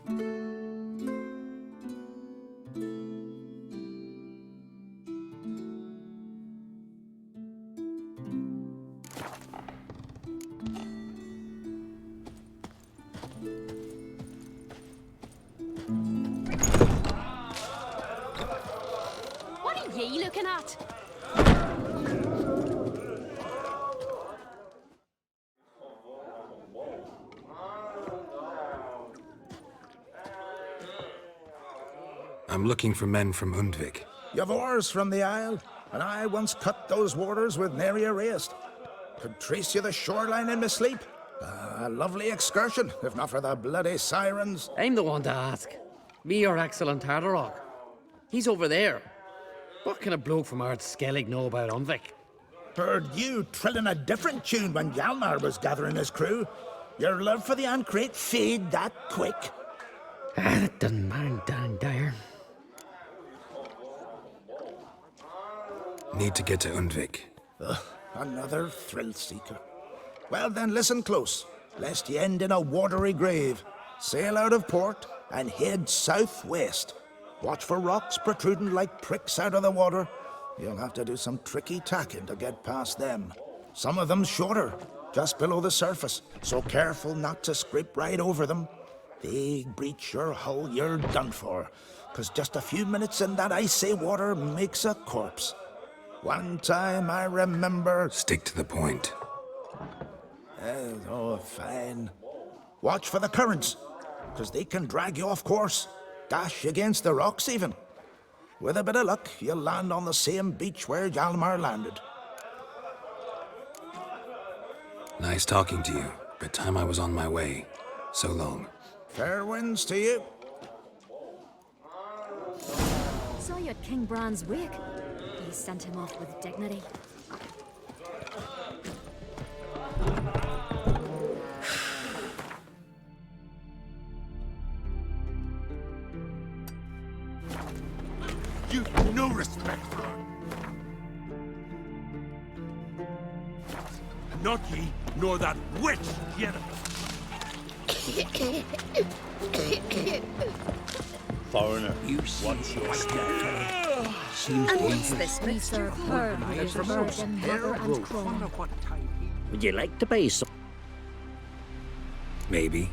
What are ye looking at? I'm looking for men from Undvik. You've oars from the Isle, and I once cut those waters with nary a race. Could trace you the shoreline in my sleep. A lovely excursion, if not for the bloody sirens. I'm the one to ask. Me or excellent Tartarog. He's over there. What can a bloke from Ard Skellig know about Undvik? Heard you trilling a different tune when Hjalmar was gathering his crew. Your love for the Ancrate fade that quick. That doesn't mind down there. Need to get to Undvik. Another thrill-seeker. Well then, listen close, lest ye end in a watery grave. Sail out of port and head southwest. Watch for rocks protruding like pricks out of the water. You'll have to do some tricky tacking to get past them. Some of them shorter, just below the surface, so careful not to scrape right over them. They breach your hull, you're done for, 'cause just a few minutes in that icy water makes a corpse. One time I remember... Stick to the point. Oh, fine. Watch for the currents, 'cause they can drag you off course. Dash against the rocks even. With a bit of luck, you'll land on the same beach where Hjalmar landed. Nice talking to you, but time I was on my way. So long. Fair winds to you. Saw you at King Bran's wake. He sent him off with dignity. You've no respect for her. Not ye, nor that witch, Yennefer. Foreigner, what's your step? Seems And what's dangerous. this? We serve her with burden, mother and crone. Would you like to buy some? Maybe.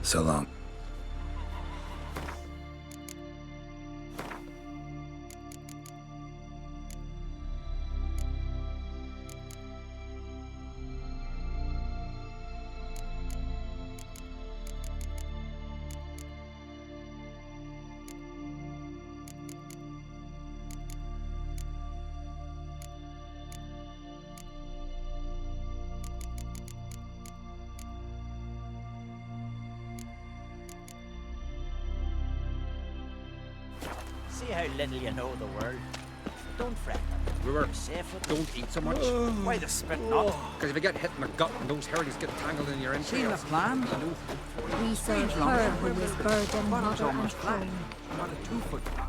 So long. See how little you know the world. Don't fret. Brewer, Safe with don't eat so much. Why the spitting up? Because if you get hit in the gut and those hairs get tangled in your entrails. Seen the plan? We serve her who is burden, mother and crone. Not a 2-foot plan.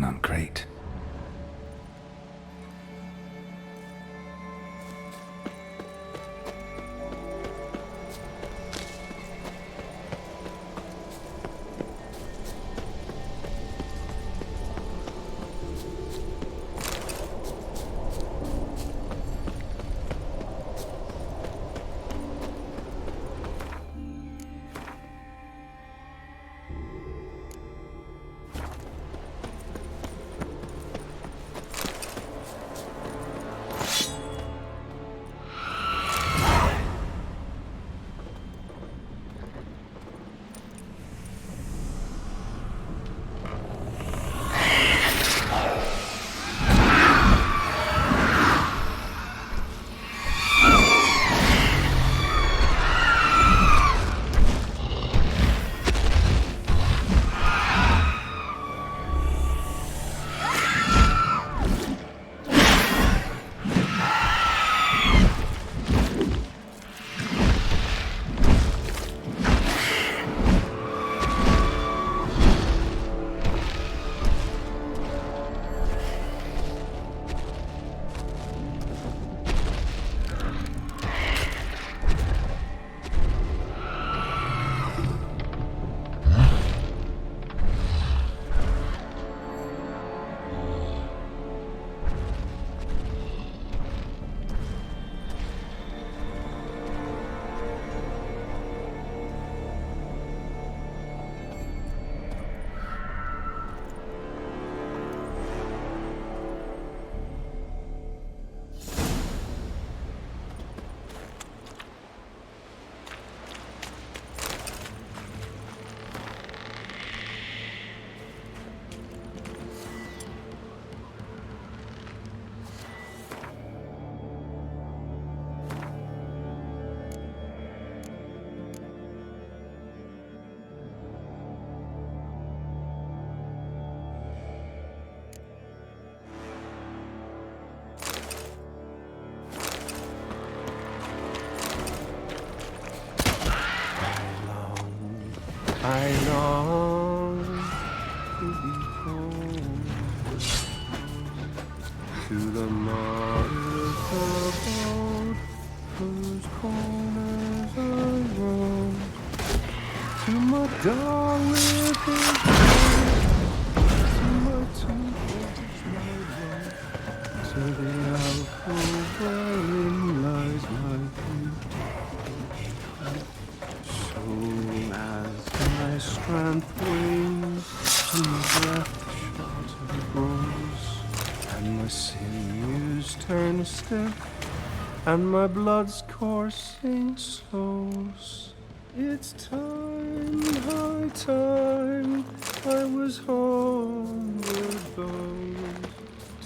man on crate. I long to be home, to the modest abode whose corners I roam, to my darling with his to my temples my love, to the alcove wherein lies my my strength wings and my breath shelter grows, and my sinews turn stiff, and my blood's coursing slows. It's time, high time, I was homeward bound,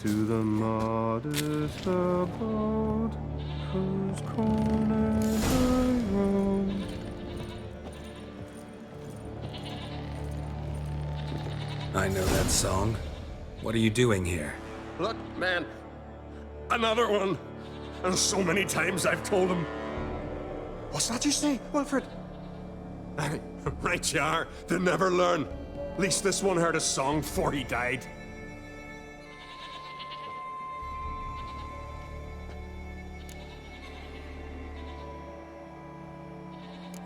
to the modest abode whose corners I roam. I know that song. What are you doing here? Look, man. Another one. And so many times I've told him. What's that you say, Wilfred? Aye, right you are. They never learn. At least this one heard a song before he died.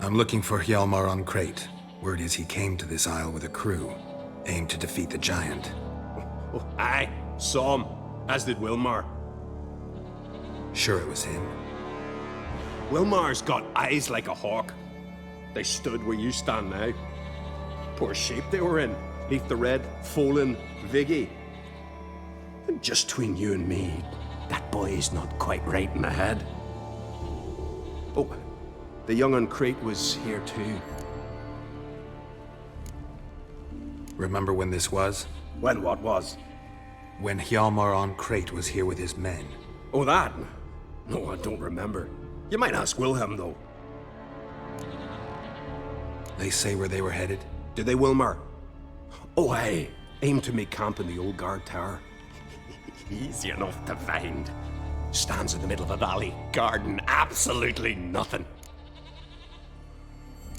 I'm looking for Hjalmar on crate. Word is he came to this isle with a crew, aimed to defeat the giant. Oh, aye, saw him, as did Wilmar. Sure it was him. Wilmar's got eyes like a hawk. They stood where you stand now. Poor shape they were in, neath the red, Folin, Viggy. And just between you and me, that boy's not quite right in the head. Oh, the young on crate was here too. Remember when this was? When what was? When Hjalmar on crate was here with his men. Oh, that? No, I don't remember. You might ask Wilhelm, though. They say where they were headed? Did they, Wilmar? Oh, aye. Aim to make camp in the old guard tower. Easy enough to find. Stands in the middle of a valley, guarding absolutely nothing.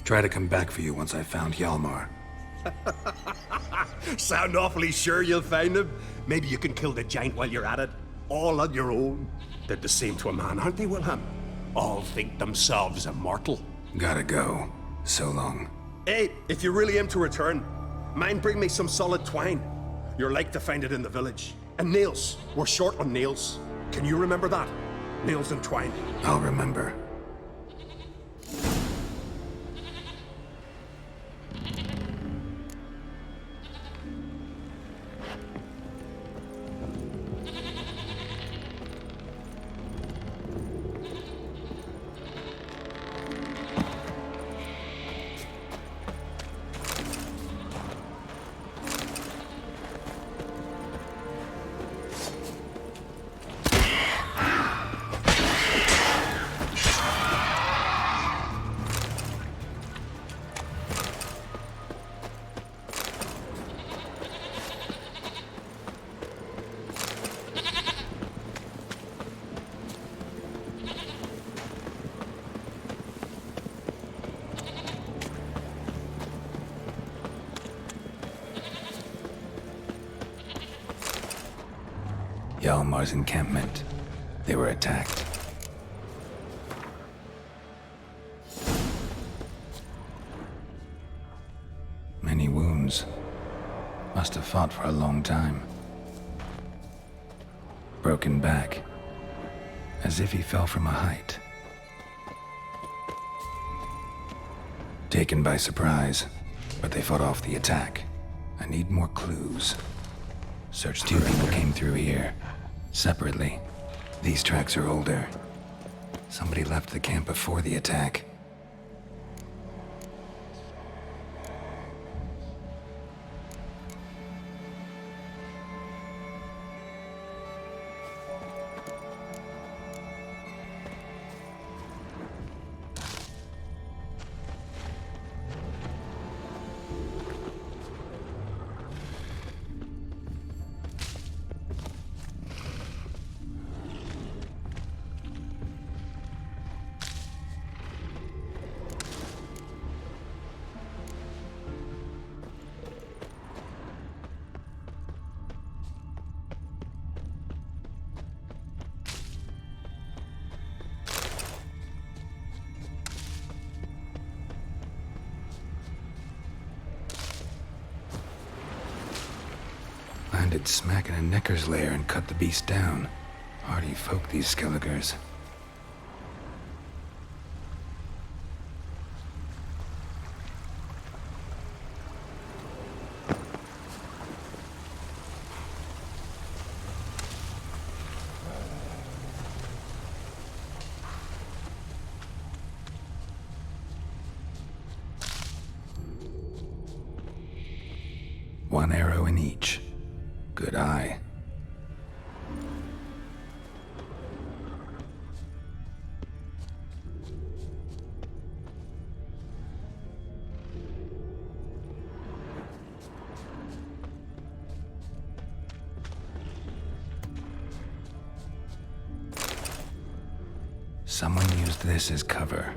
Try to come back for you once I found Hjalmar. sound awfully sure you'll find him. Maybe you can kill the giant while you're at it. All on your own. They're the same to a man, aren't they, Wilhelm? All think themselves immortal. Gotta go. So long. Hey, if you really aim to return, mind bring me some solid twine. You're like to find it in the village. And nails. We're short on nails. Can you remember that? Nails and twine. I'll remember. Hjalmar's encampment. They were attacked. Many wounds. Must have fought for a long time. Broken back. As if he fell from a height. Taken by surprise, but they fought off the attack. I need more clues. Search. Two people came through here. Separately. These tracks are older. Somebody left the camp before the attack. Landed smack in a necker's lair and cut the beast down. Hardy folk, these Skelligers. One arrow in each. Good eye. Someone used this as cover.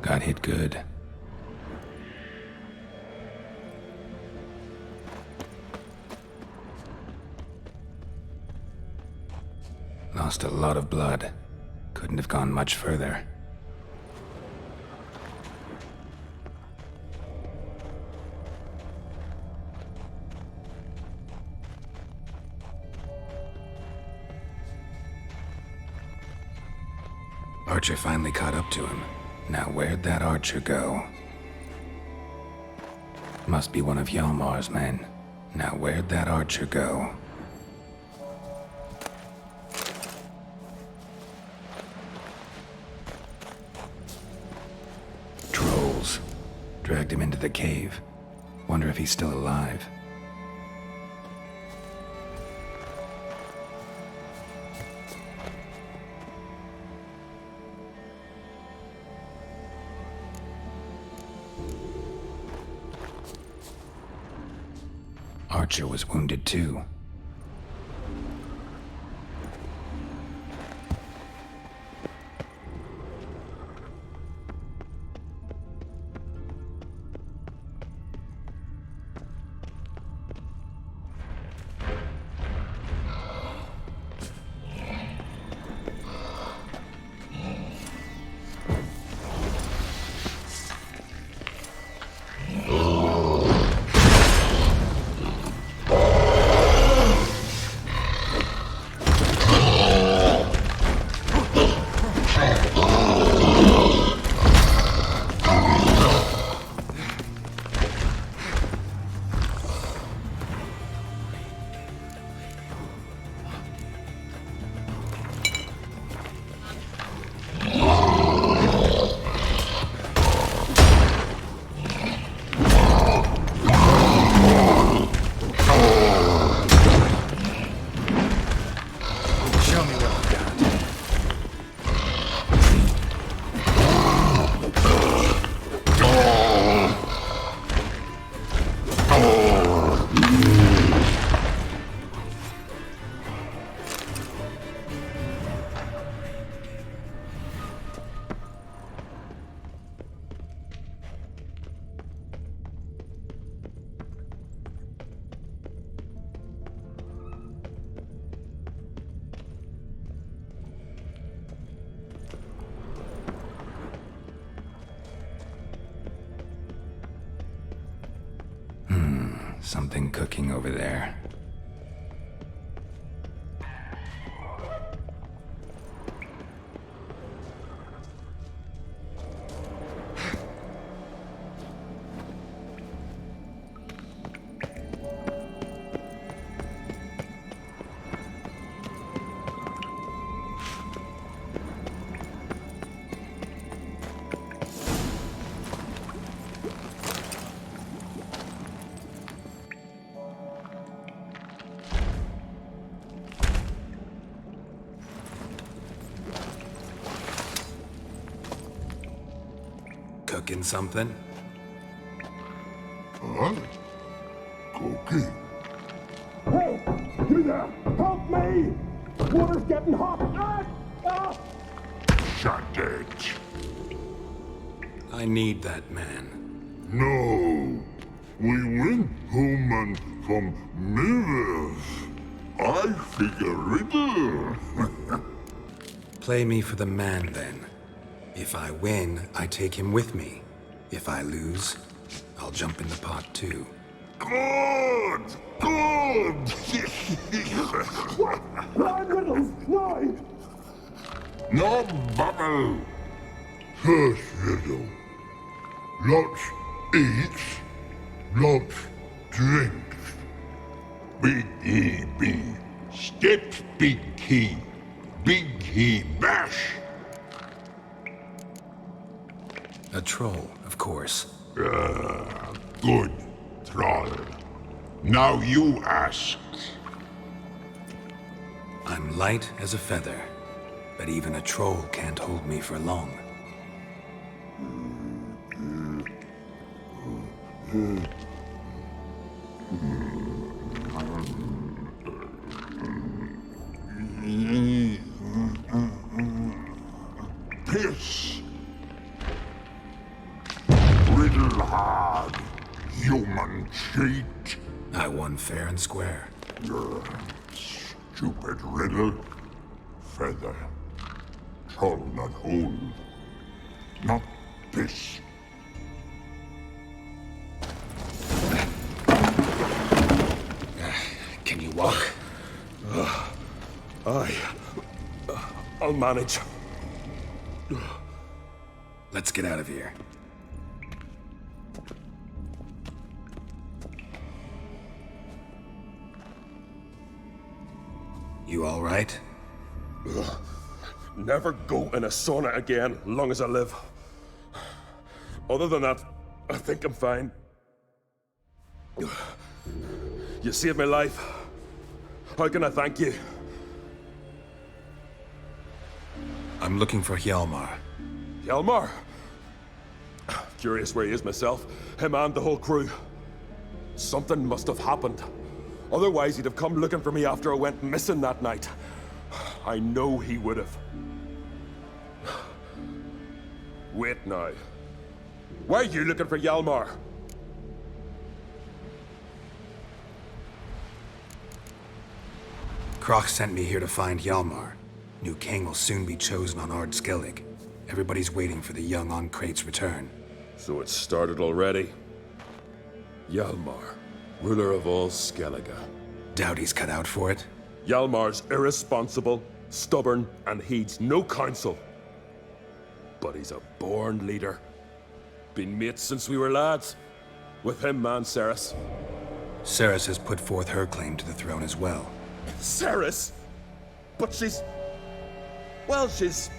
Got hit good. Lost a lot of blood. Couldn't have gone much further. Archer finally caught up to him. Now where'd that archer go? Must be one of Hjalmar's men. Now where'd that archer go? Trolls. Dragged him into the cave. Wonder if he's still alive. Watcher was wounded too. Something cooking over there. Cooking something? Huh? Cooking? Hey! You there! Help me! Water's getting hot! Shut it. I need that man. No. We went home and from mirrors. I figure riddle. Play me for the man, then. If I win, I take him with me. If I lose, I'll jump in the pot too. Good! Good! What? Nine riddles! Nine! No bubble! First riddle. Lots eats, lots drinks. Big E B. Step big key. Big key bash. A troll, of course. Good, troll. Now you ask. I'm light as a feather, but even a troll can't hold me for long. Piss. Riddle hard, human cheat. I won fair and square. Stupid riddle. Feather. Troll not hold. Not piss. Can you walk? I'll manage. Let's get out of here. You all right? Never go in a sauna again, long as I live. Other than that, I think I'm fine. You saved my life. How can I thank you? I'm looking for Hjalmar. Hjalmar? Curious where he is myself. Him and the whole crew. Something must have happened. Otherwise, he'd have come looking for me after I went missing that night. I know he would have. Wait now. Why are you looking for Hjalmar? Croc sent me here to find Hjalmar. New king will soon be chosen on Ardskillig. Everybody's waiting for the young Oncrate's return. So it started already. Hjalmar, ruler of all Skellige. Doubt he's cut out for it. Hjalmar's irresponsible, stubborn, and heeds no counsel. But he's a born leader. Been mates since we were lads. With him, man, Ceres. Ceres has put forth her claim to the throne as well. Ceres? But she's... well, she's...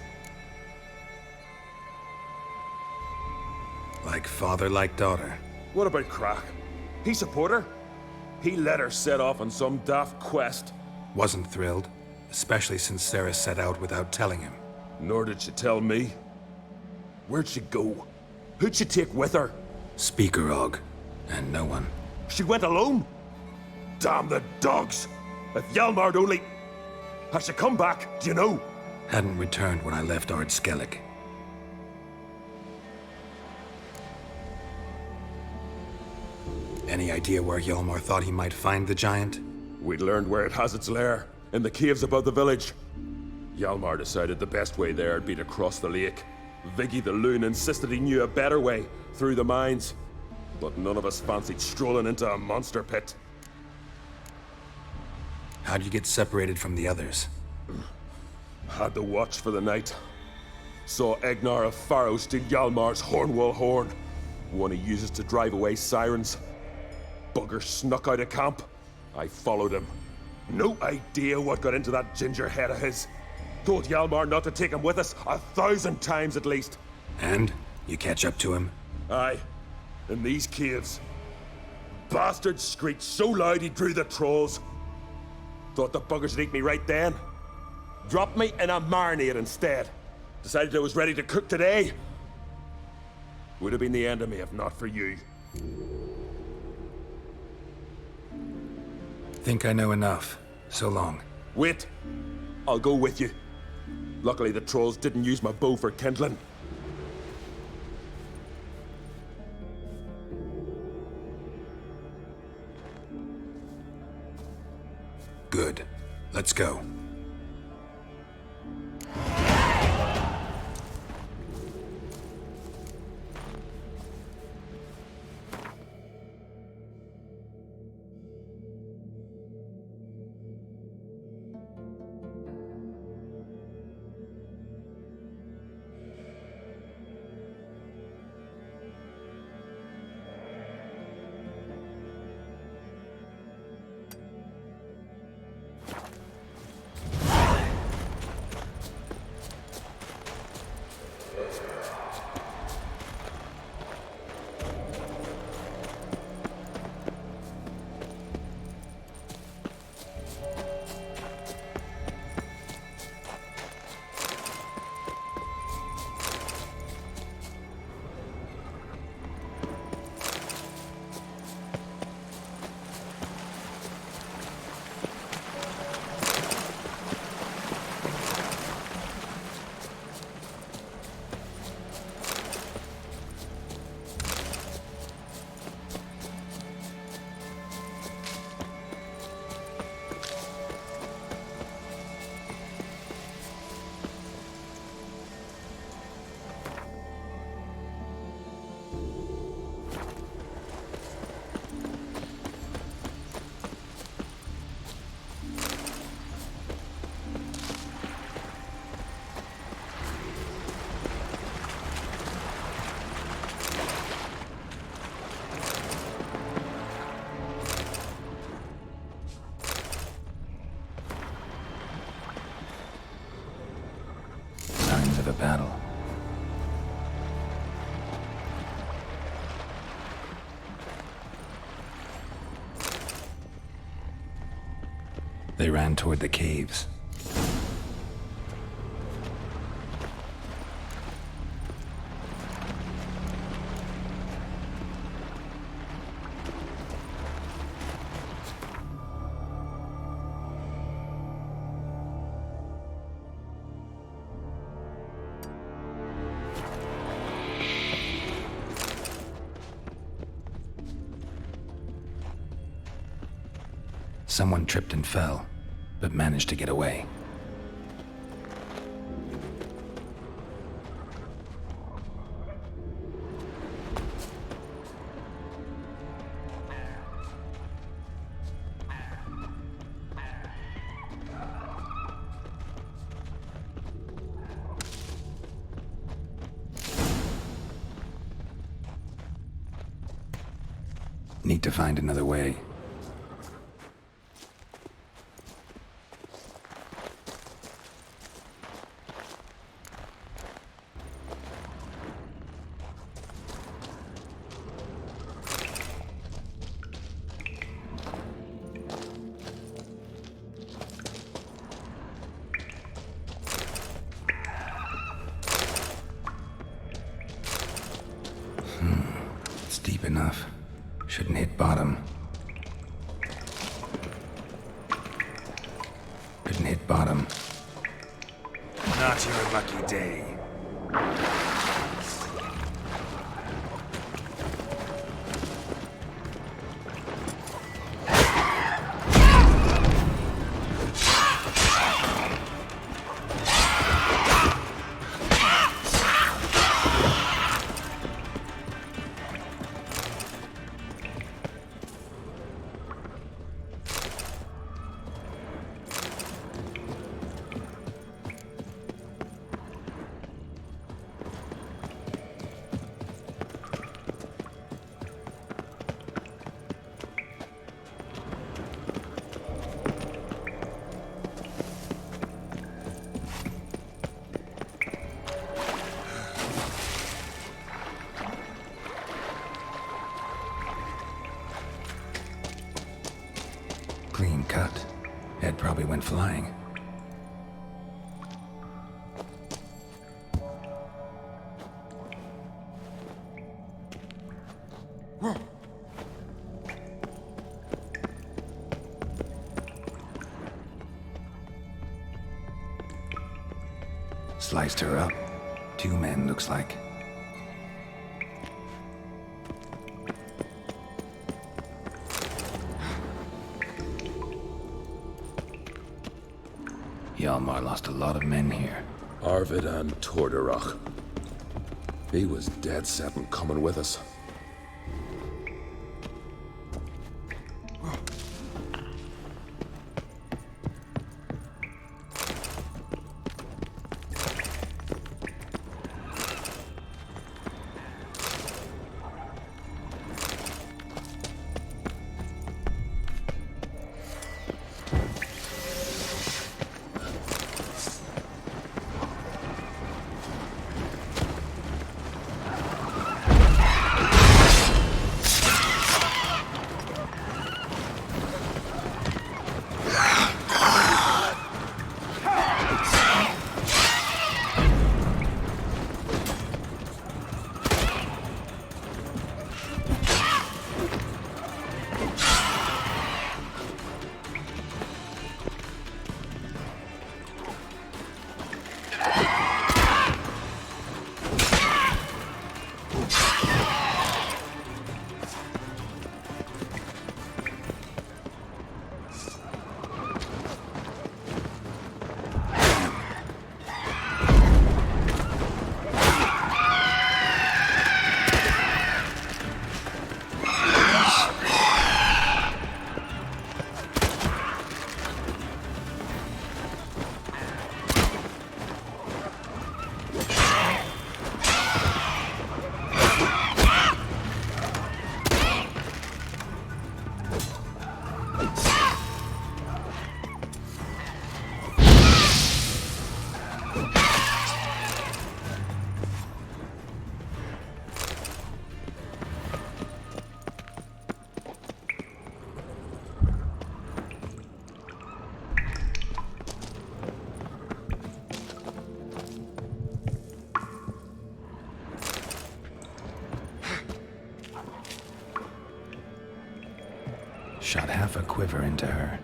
Like father, like daughter. What about Crack? He support her? He let her set off on some daft quest. Wasn't thrilled, especially since Ceres set out without telling him. Nor did she tell me. Where'd she go? Who'd she take with her? Speaker Og, and no one. She went alone? Damn the dogs! If Hjalmar'd only... Has she come back, do you know? Hadn't returned when I left Ardskillig. Any idea where Hjalmar thought he might find the giant? We'd learned where it has its lair, in the caves above the village. Hjalmar decided the best way there'd be to cross the lake. Viggy the loon insisted he knew a better way, through the mines. But none of us fancied strolling into a monster pit. How'd you get separated from the others? Had the watch for the night. Saw Egnar of Pharaoh steal Hjalmar's Hornwall horn, one he uses to drive away sirens. Bugger snuck out of camp. I followed him. No idea what got into that ginger head of his. Told Hjalmar not to take him with us 1,000 times at least. And? You catch up to him? Aye. In these caves. Bastard screeched so loud he drew the trolls. Thought the buggers would eat me right then. Dropped me in a marinade instead. Decided I was ready to cook today. Would have been the end of me if not for you. Think I know enough. So long. Wait. I'll go with you. Luckily the trolls didn't use my bow for kindling. Good. Let's go. The battle. They ran toward the caves. Someone tripped and fell, but managed to get away. Need to find another way. It's deep enough. Shouldn't hit bottom. Shouldn't hit bottom. Not your lucky day. Clean cut. Head probably went flying. Sliced her up. 2 men, looks like. Hjalmar lost a lot of men here. Arvid and Torderach. He was dead set on coming with us. Shot half a quiver into her.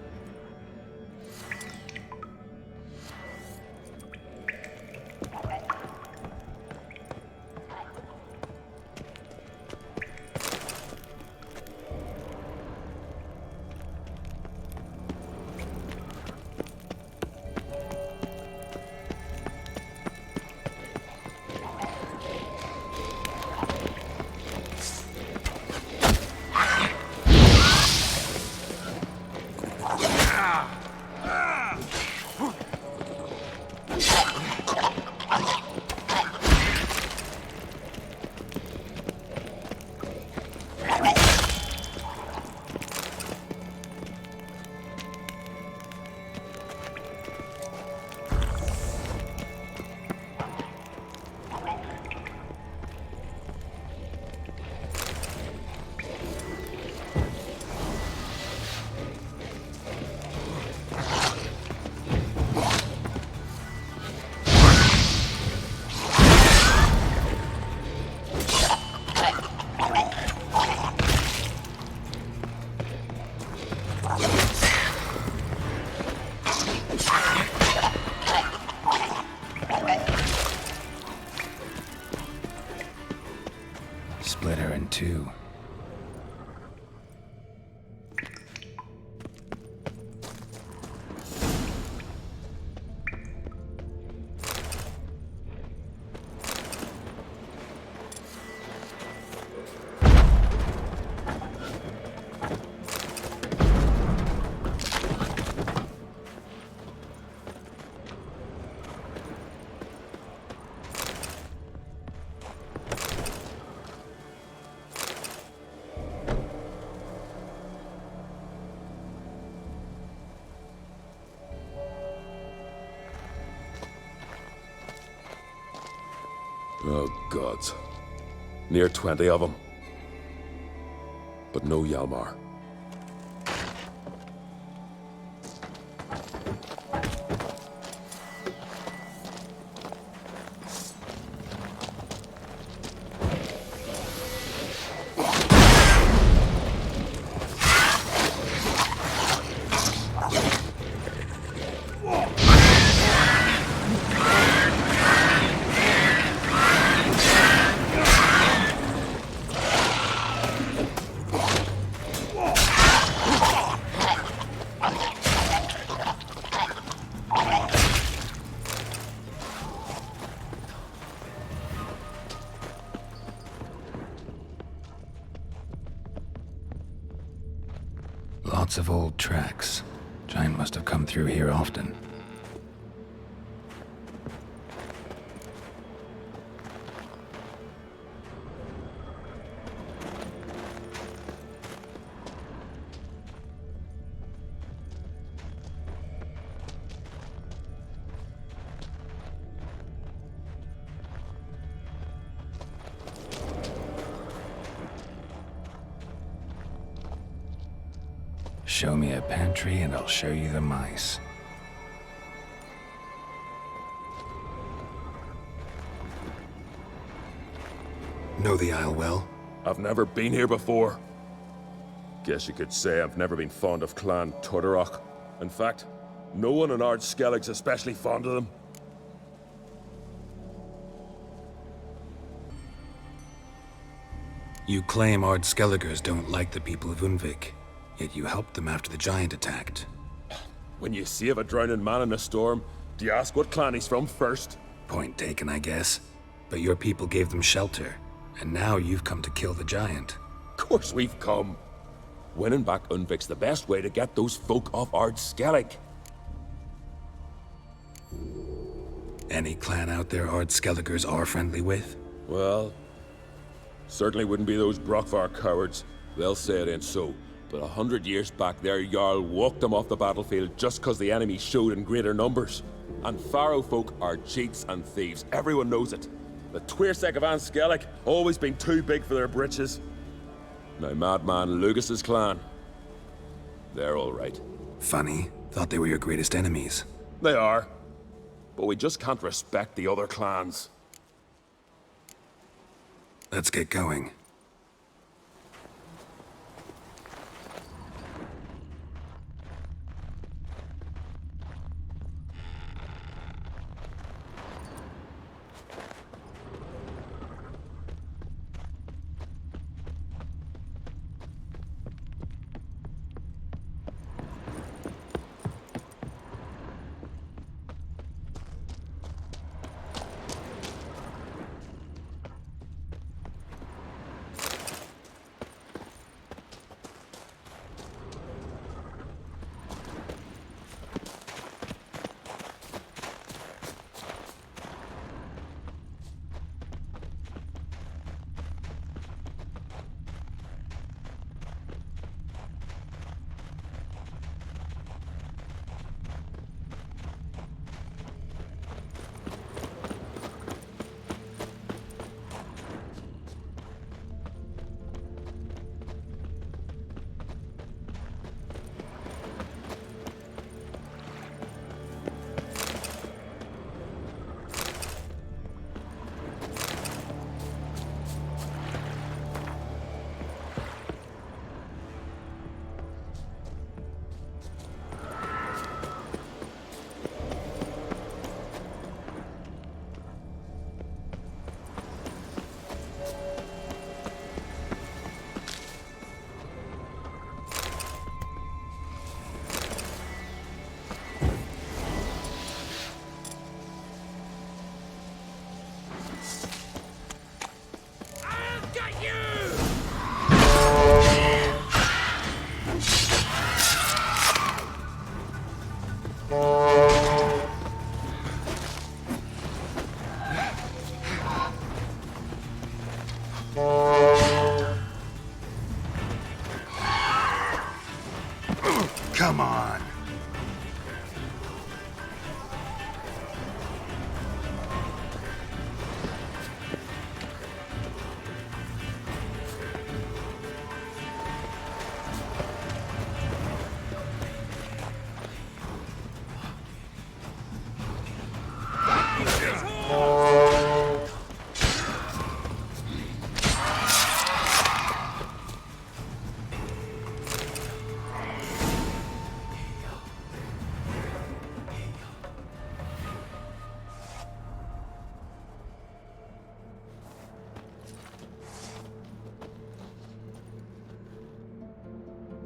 Split her in two. Oh, gods. Near 20 of them. But no Hjalmar. Lots of old tracks. Giant must have come through here often. Show me a pantry and I'll show you the mice. Know the Isle well? I've never been here before. Guess you could say I've never been fond of Clan Turdarok. In fact, no one in Ard Skellig's especially fond of them. You claim Ard Skelligers don't like the people of Undvik, yet you helped them after the giant attacked. When you save a drowning man in a storm, do you ask what clan he's from first? Point taken, I guess. But your people gave them shelter, and now you've come to kill the giant. Of course we've come. Winning back Undvik's the best way to get those folk off Ard Skellig. Any clan out there Ard Skelligers are friendly with? Well, certainly wouldn't be those Brockvar cowards. They'll say it ain't so. But 100 years back, their Jarl walked them off the battlefield just because the enemy showed in greater numbers. And Pharaoh folk are cheats and thieves. Everyone knows it. The Twirsec of An Skellig always been too big for their britches. Now Madman Lucas's clan, they're all right. Funny. Thought they were your greatest enemies. They are. But we just can't respect the other clans. Let's get going.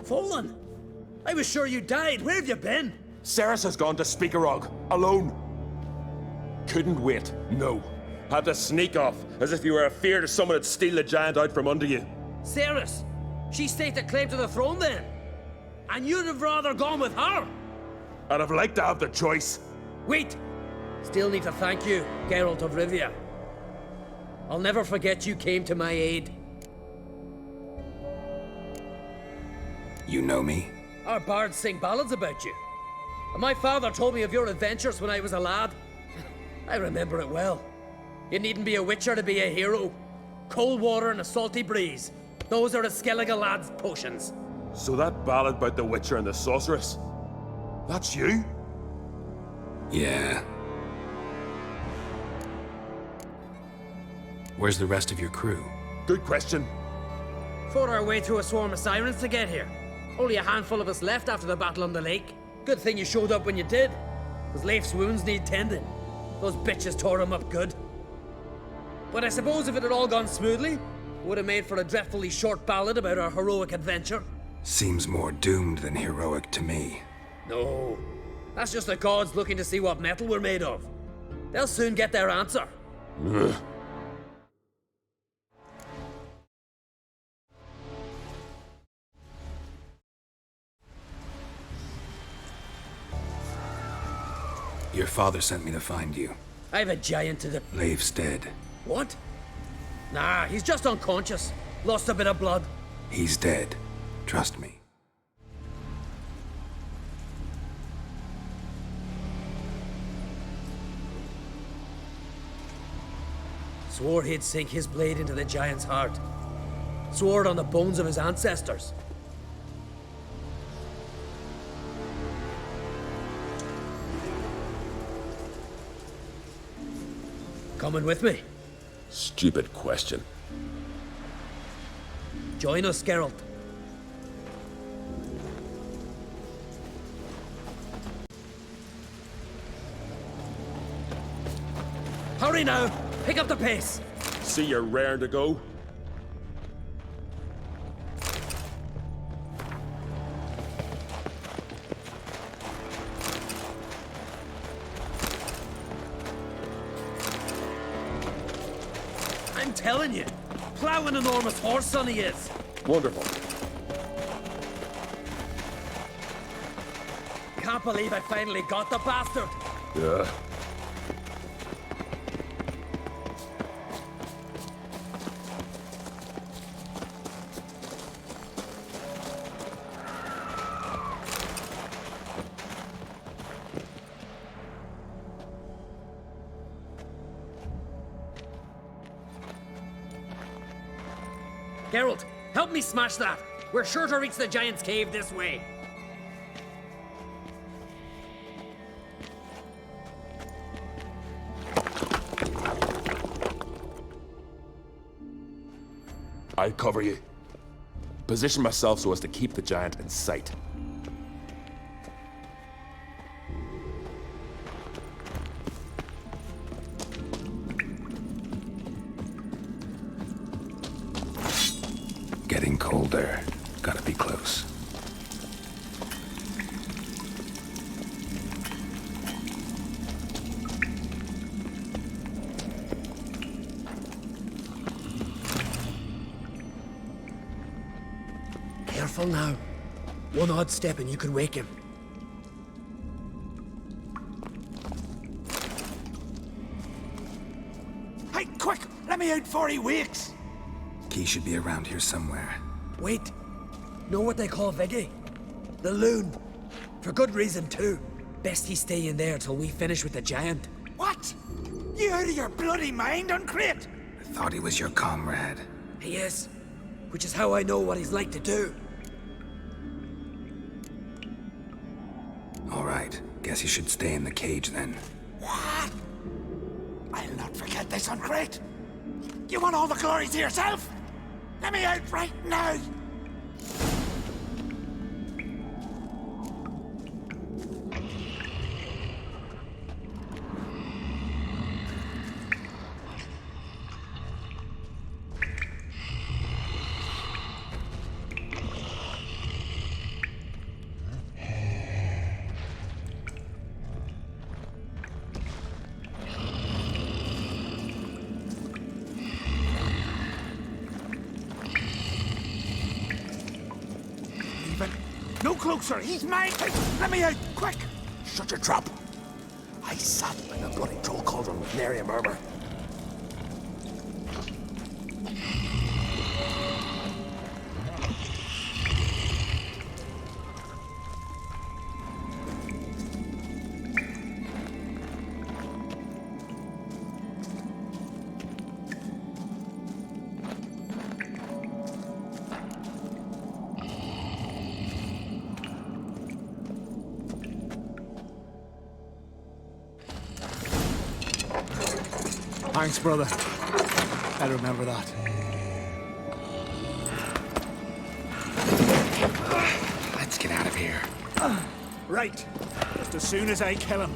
Fallen? I was sure you died. Where have you been? Ceres has gone to Speakerog, alone. Couldn't wait, no. Had to sneak off, as if you were afeard of someone would steal the giant out from under you. Ceres? She staked claim to the throne then? And you'd have rather gone with her? I'd have liked to have the choice. Wait! Still need to thank you, Geralt of Rivia. I'll never forget you came to my aid. You know me? Our bards sing ballads about you. And my father told me of your adventures when I was a lad. I remember it well. You needn't be a witcher to be a hero. Cold water and a salty breeze. Those are a Skellige lad's potions. So that ballad about the Witcher and the Sorceress, that's you? Yeah. Where's the rest of your crew? Good question. Fought our way through a swarm of sirens to get here. Only a handful of us left after the battle on the lake. Good thing you showed up when you did. Because Leif's wounds need tending. Those bitches tore him up good. But I suppose if it had all gone smoothly, it would have made for a dreadfully short ballad about our heroic adventure. Seems more doomed than heroic to me. No. That's just the gods looking to see what metal we're made of. They'll soon get their answer. Your father sent me to find you. I've a giant to the... Leif's dead. What? Nah, he's just unconscious. Lost a bit of blood. He's dead. Trust me. Swore he'd sink his blade into the giant's heart. Swore it on the bones of his ancestors. Coming with me? Stupid question. Join us, Geralt. Hurry now! Pick up the pace! See you're raring to go? I'm telling you, plow an enormous horse son he is. Wonderful. Can't believe I finally got the bastard. Yeah. Geralt, help me smash that. We're sure to reach the giant's cave this way. I'll cover you. Position myself so as to keep the giant in sight. Getting colder. Gotta be close. Careful now. One odd step and you could wake him. Hey, quick! Let me out before he wakes! Key should be around here somewhere. Wait. Know what they call Viggy? The loon. For good reason, too. Best he stay in there till we finish with the giant. What? You out of your bloody mind, Uncrate? I thought he was your comrade. He is. Which is how I know what he's like to do. All right. Guess you should stay in the cage then. What? I'll not forget this, Uncrate. You want all the glory to yourself? Let me out right now! monster! He's mine! Let me out! Quick! Shut your trap! I sat in a bloody troll cauldron with nary a murmur. Thanks, brother. I remember that. Let's get out of here. Right. Just as soon as I kill him.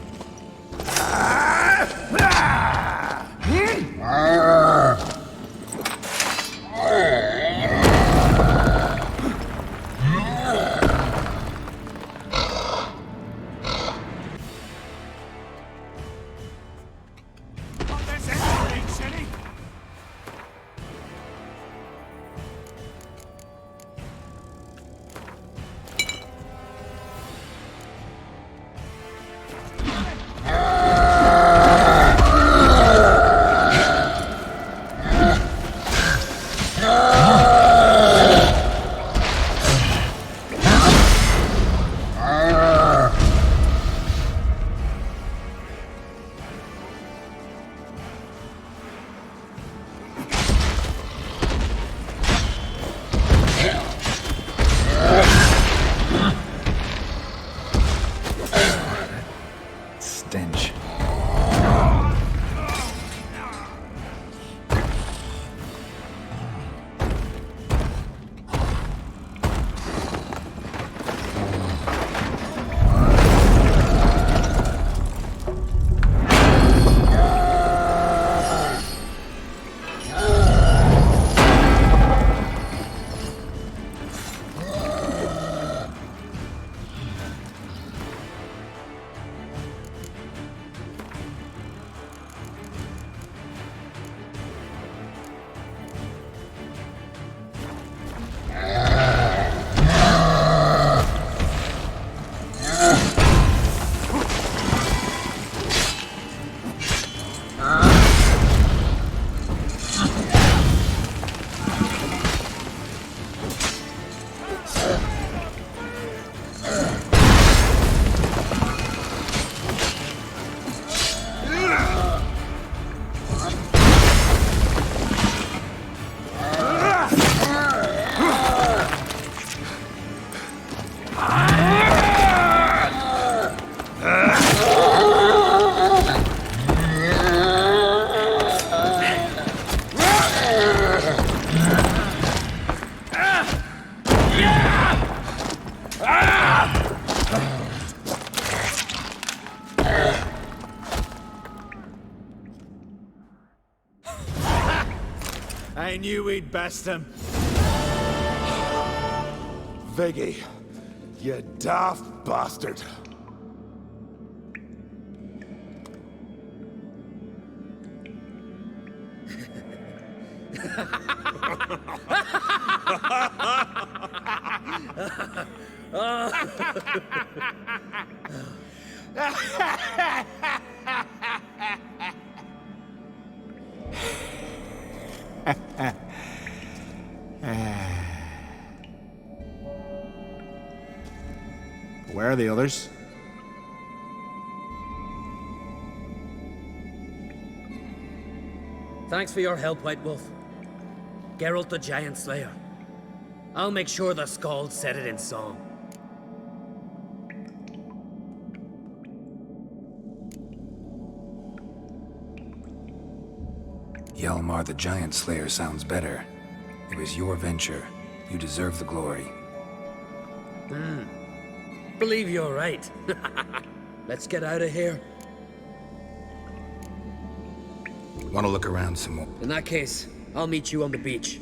Stench. I knew we'd best him. Viggy, you daft bastard. Where are the others? Thanks for your help, White Wolf. Geralt the Giant Slayer. I'll make sure the Scald said it in song. Hjalmar the Giant Slayer sounds better. It was your venture. You deserve the glory. Believe you're right. Let's get out of here. Want to look around some more? In that case, I'll meet you on the beach.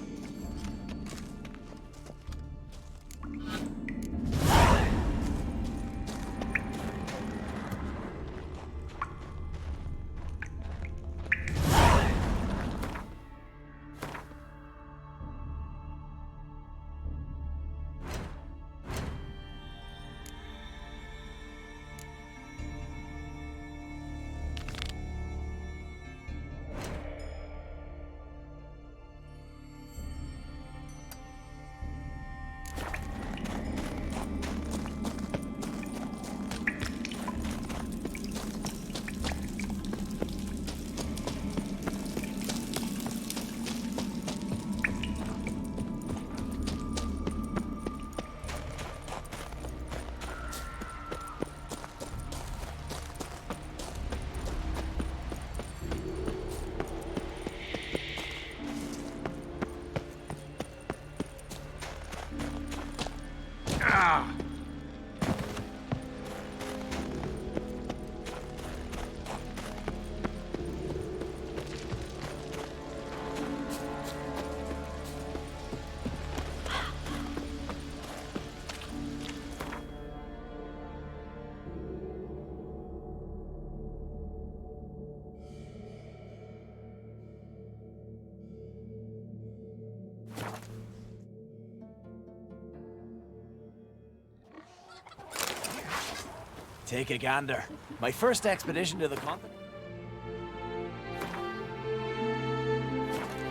Take a gander. My first expedition to the continent.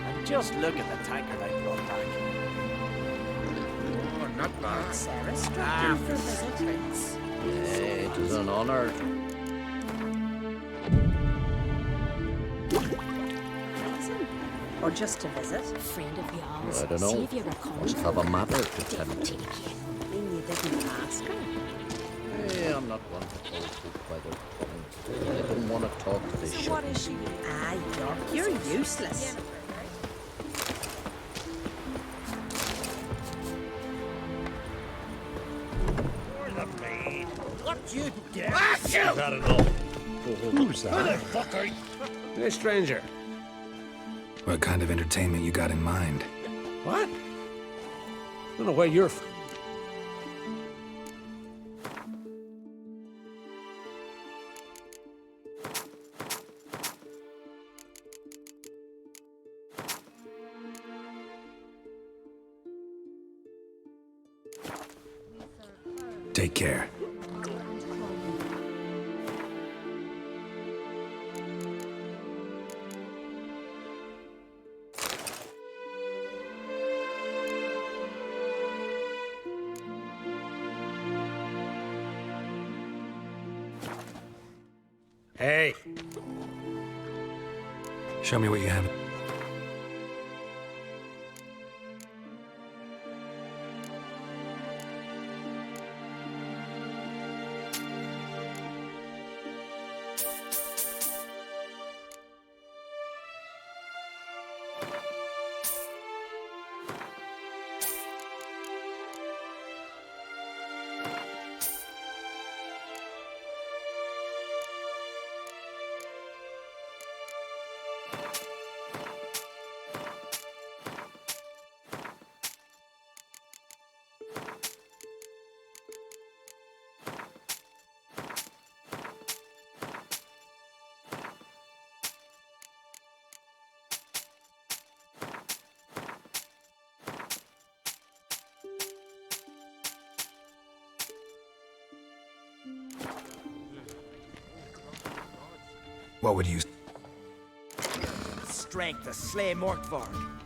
And just look at the tankard I brought back. Oh, not bad. Sarah struck you for visit, Prince. It is an honor. Reason? Or just to visit? Friend of yours. I don't know. See if you recall. Must have a matter to tend to. Mean you didn't ask her? I'm not one to hold people by their tongues. I don't want to talk to this So shit. what is she? Ah, you're useless. What you get? I've had enough. Who's that? Who the fuck are you? Hey, stranger. What kind of entertainment you got in mind? What? I don't know where you're from. Take care. Hey. Show me what you have. What would you... Strength to slay Morkvarg.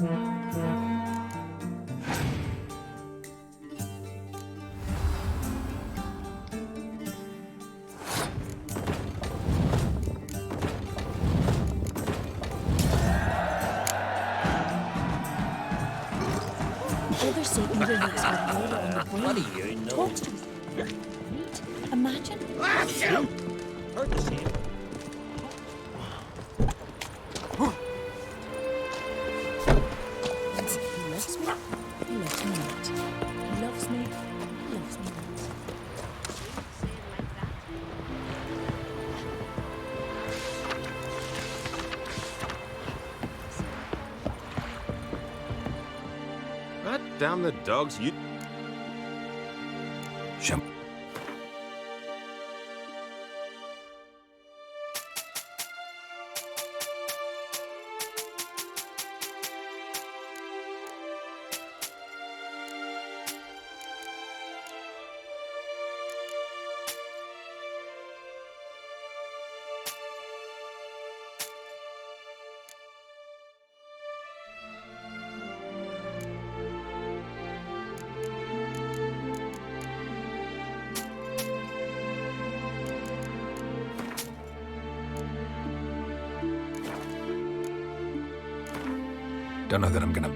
Other Satan relics are later on the brain. What do you know? Talks to us. Read. Imagine. Heard the same. He loves me. He loves me not. He loves me. He loves me not. God damn the dogs, you... Show. Don't know that I'm gonna...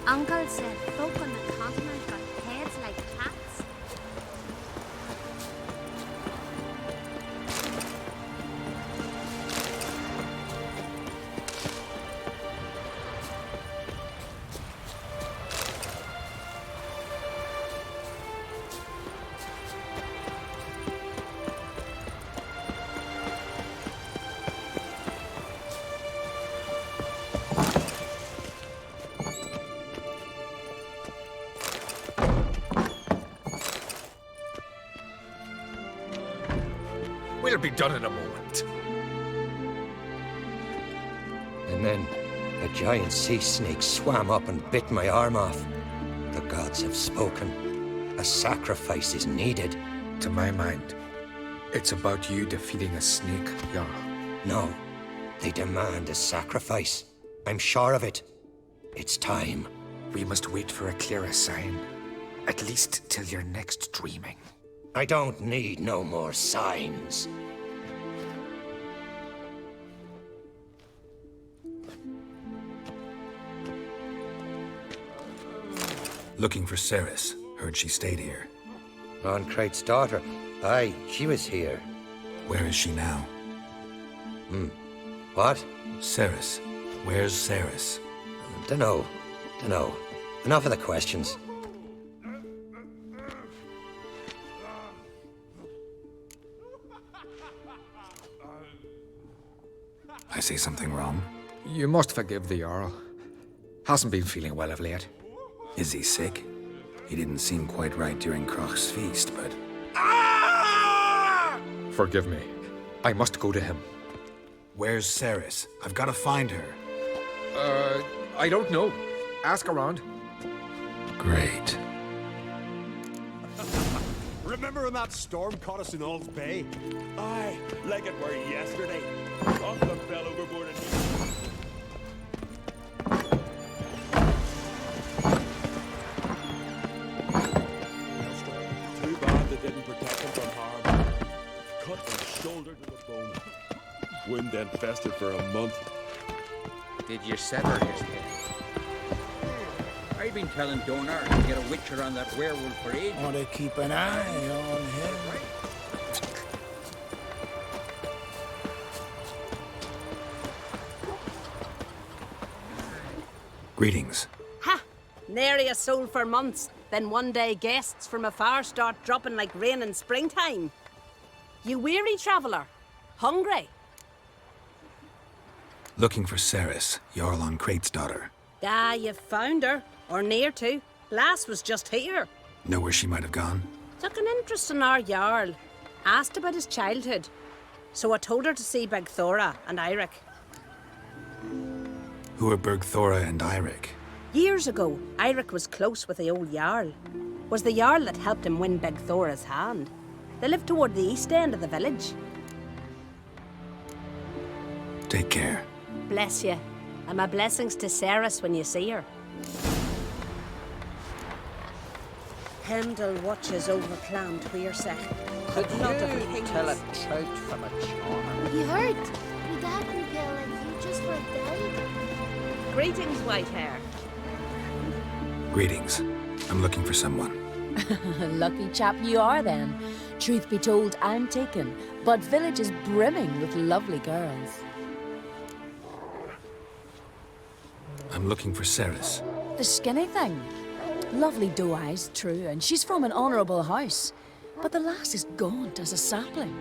Uncle said folk on the continent got heads like cats. be done in a moment. And then a giant sea snake swam up and bit my arm off. The gods have spoken. A sacrifice is needed. To my mind, it's about you defeating a snake, Jarl. No, they demand a sacrifice. I'm sure of it. It's time. We must wait for a clearer sign. At least till your next dreaming. I don't need no more signs. Looking for Ceres. Heard she stayed here. Ron Crate's daughter. Aye, she was here. Where is she now? What? Ceres. Where's Ceres? Dunno. Enough of the questions. I say something wrong? You must forgive the Jarl. Hasn't been feeling well of late. Is he sick? He didn't seem quite right during Kroch's feast, but... Forgive me. I must go to him. Where's Ceres? I've got to find her. I don't know. Ask around. Great. Remember when that storm caught us in Old's Bay? Aye, like it were yesterday. Off the fell overboard and... Too bad they didn't protect him from harm. Cut his shoulder to the bone. Wound then festered for a month. Did you sever his head? I've been telling Donar to get a witcher on that werewolf for ages. Want to keep an eye on him. Greetings. Ha! Nary a soul for months. Then one day guests from afar start dropping like rain in springtime. You weary traveller? Hungry? Looking for Ceres, Jarl on Crate's daughter. Ah, you've found her. Or near to. Lass was just here. Know where she might have gone? Took an interest in our Jarl. Asked about his childhood. So I told her to see Bergthora and Eirik. Who are Bergthora and Eirik? Years ago, Eirik was close with the old Jarl. Was the Jarl that helped him win Bergthora's hand. They lived toward the east end of the village. Take care. Bless you. And my blessings to Ceres when you see her. Heimdall watches over Clan Tweersech. Could you tell a trout from a charmer? You heard? Your dad can feel like you just for a day. Greetings, white hair. Greetings. I'm looking for someone. Lucky chap you are then. Truth be told, I'm taken, but village is brimming with lovely girls. I'm looking for Ceres. The skinny thing. Lovely doe eyes, true, and she's from an honourable house. But the lass is gaunt as a sapling.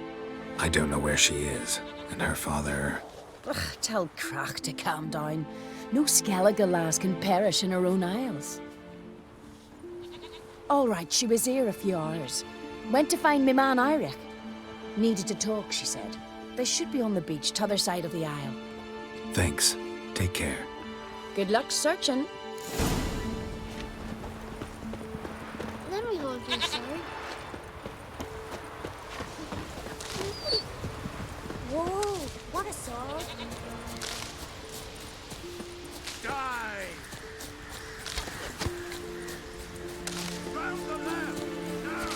I don't know where she is, and her father... Ugh, tell Crach to calm down. No Skellige lass can perish in her own isles. All right, she was here a few hours. Went to find me man Eirik. Needed to talk, she said. They should be on the beach, t'other side of the isle. Thanks. Take care. Good luck searching. Let me hold you, sir. Whoa, what a sword. Die! Round the left! Now!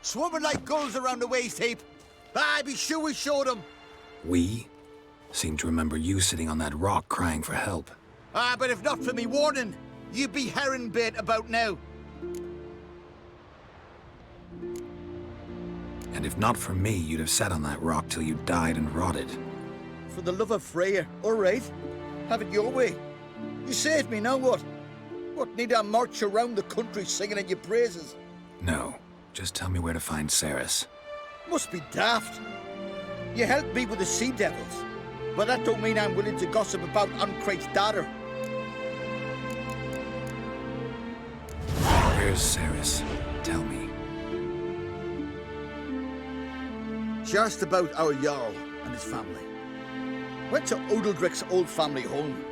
Swimming like gulls around the waist heap. Ah, be sure we showed them. We? Seem to remember you sitting on that rock crying for help. Ah, but if not for me warning, you'd be herring bait about now. And if not for me, you'd have sat on that rock till you died and rotted. For the love of Freya, all right. Have it your way. You saved me, now what? What, need I march around the country singing in your praises? No, just tell me where to find Ceres. Must be daft. You helped me with the sea devils, but that don't mean I'm willing to gossip about Uncrate's daughter. Where's Ceres? Tell me. Just about our Jarl and his family. Went to Undvik's old family home.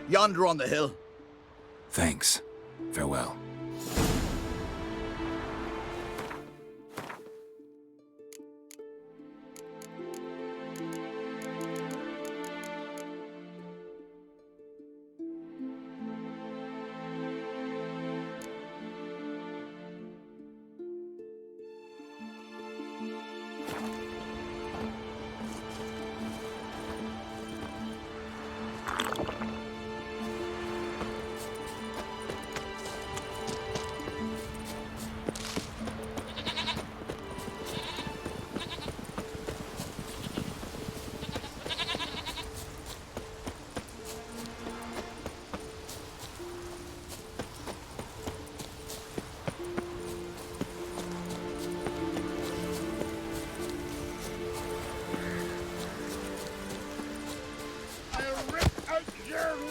Yonder on the hill. Thanks. Farewell.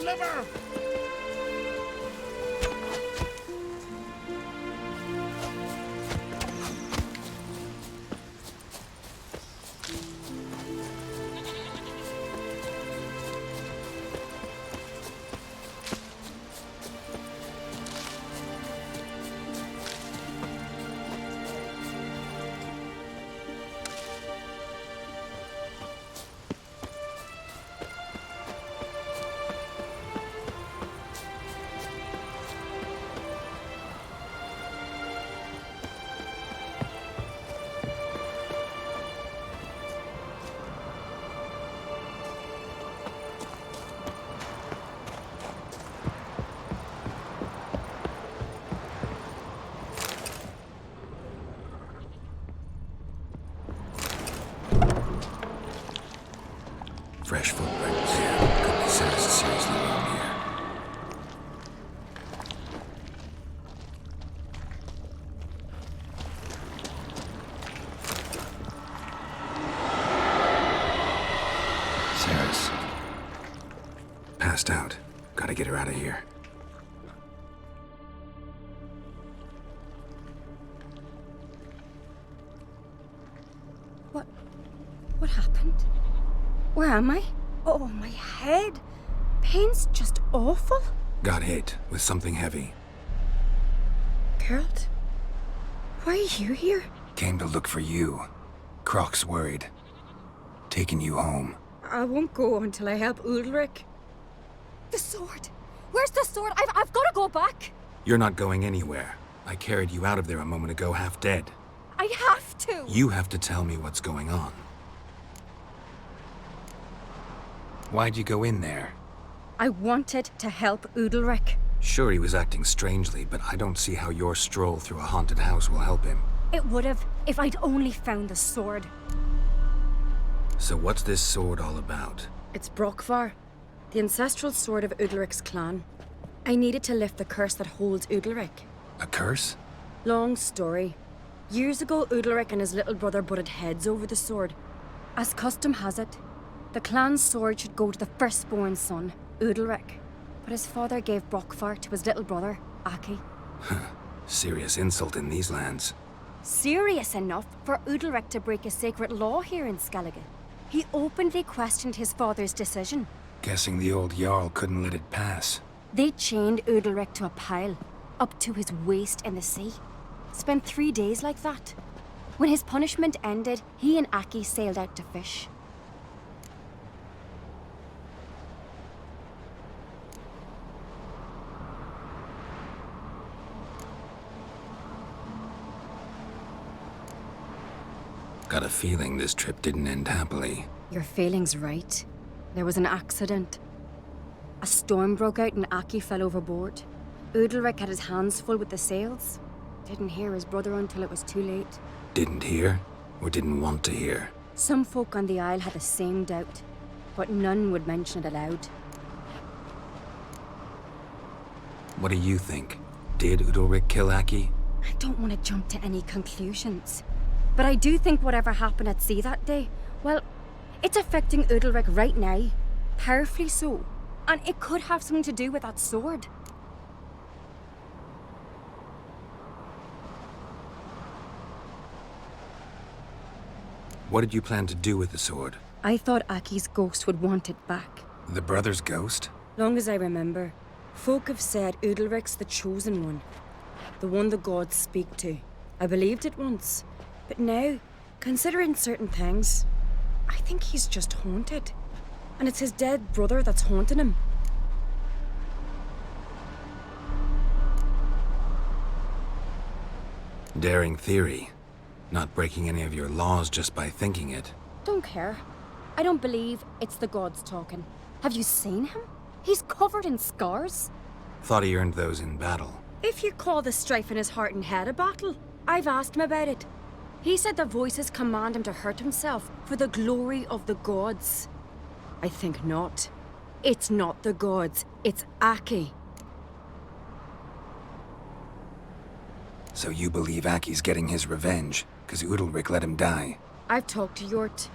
Liver! Fresh footprints. Could be Ceres is seriously wrong here. Ceres. Passed out. Gotta get her out of here. What happened? Where am I? Oh, my head. Pain's just awful. Got hit with something heavy. Geralt? Why are you here? Came to look for you. Croc's worried. Taking you home. I won't go until I help Undvik. The sword! Where's the sword? I've got to go back! You're not going anywhere. I carried you out of there a moment ago half dead. I have to! You have to tell me what's going on. Why'd you go in there? I wanted to help Undvik. Sure, he was acting strangely, but I don't see how your stroll through a haunted house will help him. It would have, if I'd only found the sword. So what's this sword all about? It's Brokvar, the ancestral sword of Undvik's clan. I needed to lift the curse that holds Undvik. A curse? Long story. Years ago, Undvik and his little brother butted heads over the sword. As custom has it, the clan's sword should go to the firstborn son, Undvik. But his father gave Brokvar to his little brother, Aki. Serious insult in these lands. Serious enough for Undvik to break a sacred law here in Skellige. He openly questioned his father's decision. Guessing the old Jarl couldn't let it pass. They chained Undvik to a pile, up to his waist in the sea. Spent 3 days like that. When his punishment ended, he and Aki sailed out to fish. Got a feeling this trip didn't end happily. Your feeling's right. There was an accident. A storm broke out and Aki fell overboard. Undvik had his hands full with the sails. Didn't hear his brother until it was too late. Didn't hear, or didn't want to hear? Some folk on the isle had the same doubt, but none would mention it aloud. What do you think? Did Undvik kill Aki? I don't want to jump to any conclusions. But I do think whatever happened at sea that day, well, it's affecting Undvik right now. Powerfully so. And it could have something to do with that sword. What did you plan to do with the sword? I thought Aki's ghost would want it back. The brother's ghost? Long as I remember, folk have said Undvik's the chosen one. The one the gods speak to. I believed it once. But now, considering certain things, I think he's just haunted. And it's his dead brother that's haunting him. Daring theory. Not breaking any of your laws just by thinking it. Don't care. I don't believe it's the gods talking. Have you seen him? He's covered in scars. Thought he earned those in battle. If you call the strife in his heart and head a battle, I've asked him about it. He said the voices command him to hurt himself for the glory of the gods. I think not. It's not the gods, it's Aki. So you believe Aki's getting his revenge, because Undvik let him die? I've talked to Yort.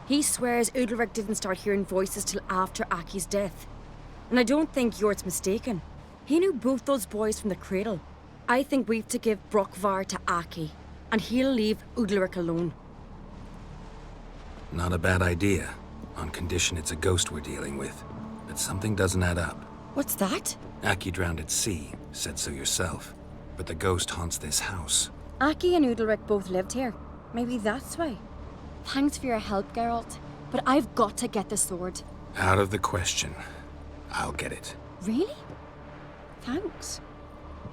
He swears Undvik didn't start hearing voices till after Aki's death. And I don't think Yort's mistaken. He knew both those boys from the cradle. I think we've to give Brokvar to Aki, and he'll leave Undvik alone. Not a bad idea, on condition it's a ghost we're dealing with. But something doesn't add up. What's that? Aki drowned at sea, said so yourself. But the ghost haunts this house. Aki and Undvik both lived here. Maybe that's why. Thanks for your help, Geralt. But I've got to get the sword. Out of the question. I'll get it. Really? Thanks.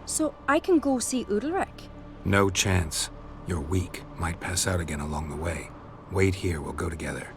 So I can go see Undvik? No chance. You're weak. Might pass out again along the way. Wait here, we'll go together.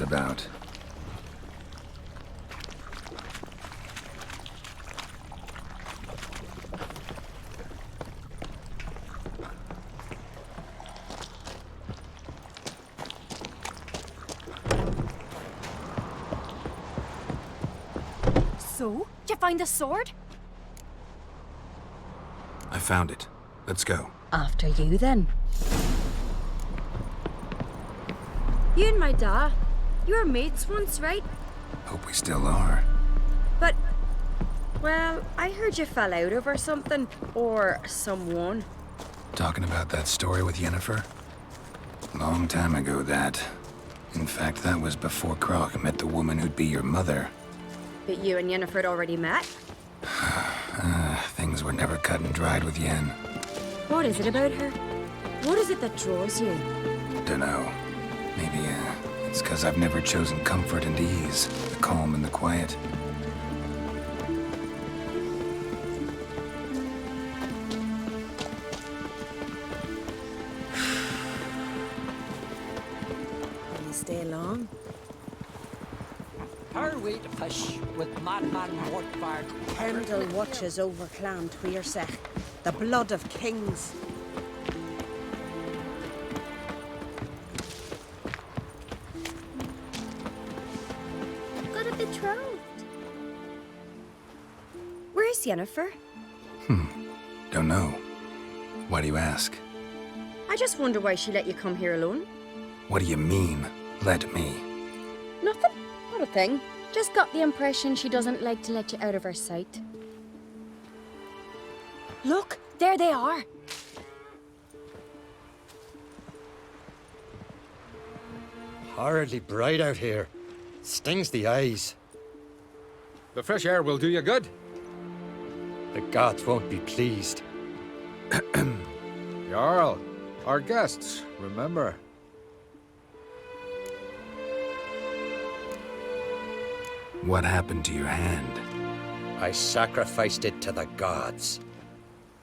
About. So, did you find the sword? I found it. Let's go. After you, then. You and my dad, you were mates once, right? Hope we still are. But, well, I heard you fell out over something, or someone. Talking about that story with Yennefer? Long time ago, that. In fact, that was before Croc met the woman who'd be your mother. But you and Yennefer had already met? Things were never cut and dried with Yen. What is it about her? What is it that draws you? Dunno. Maybe, it's 'cause I've never chosen comfort and ease, the calm and the quiet. Will you stay long? Her way to fish with madman Mortfire. Kendall watches over Clan Tweersech, the blood of kings. Got a betrothed. Where's Yennefer? Don't know. Why do you ask? I just wonder why she let you come here alone. What do you mean, let me? Nothing. Not a thing. Just got the impression she doesn't like to let you out of her sight. Look, there they are. Horridly bright out here. Stings the eyes. The fresh air will do you good. The gods won't be pleased. Jarl, our guests, remember. What happened to your hand? I sacrificed it to the gods.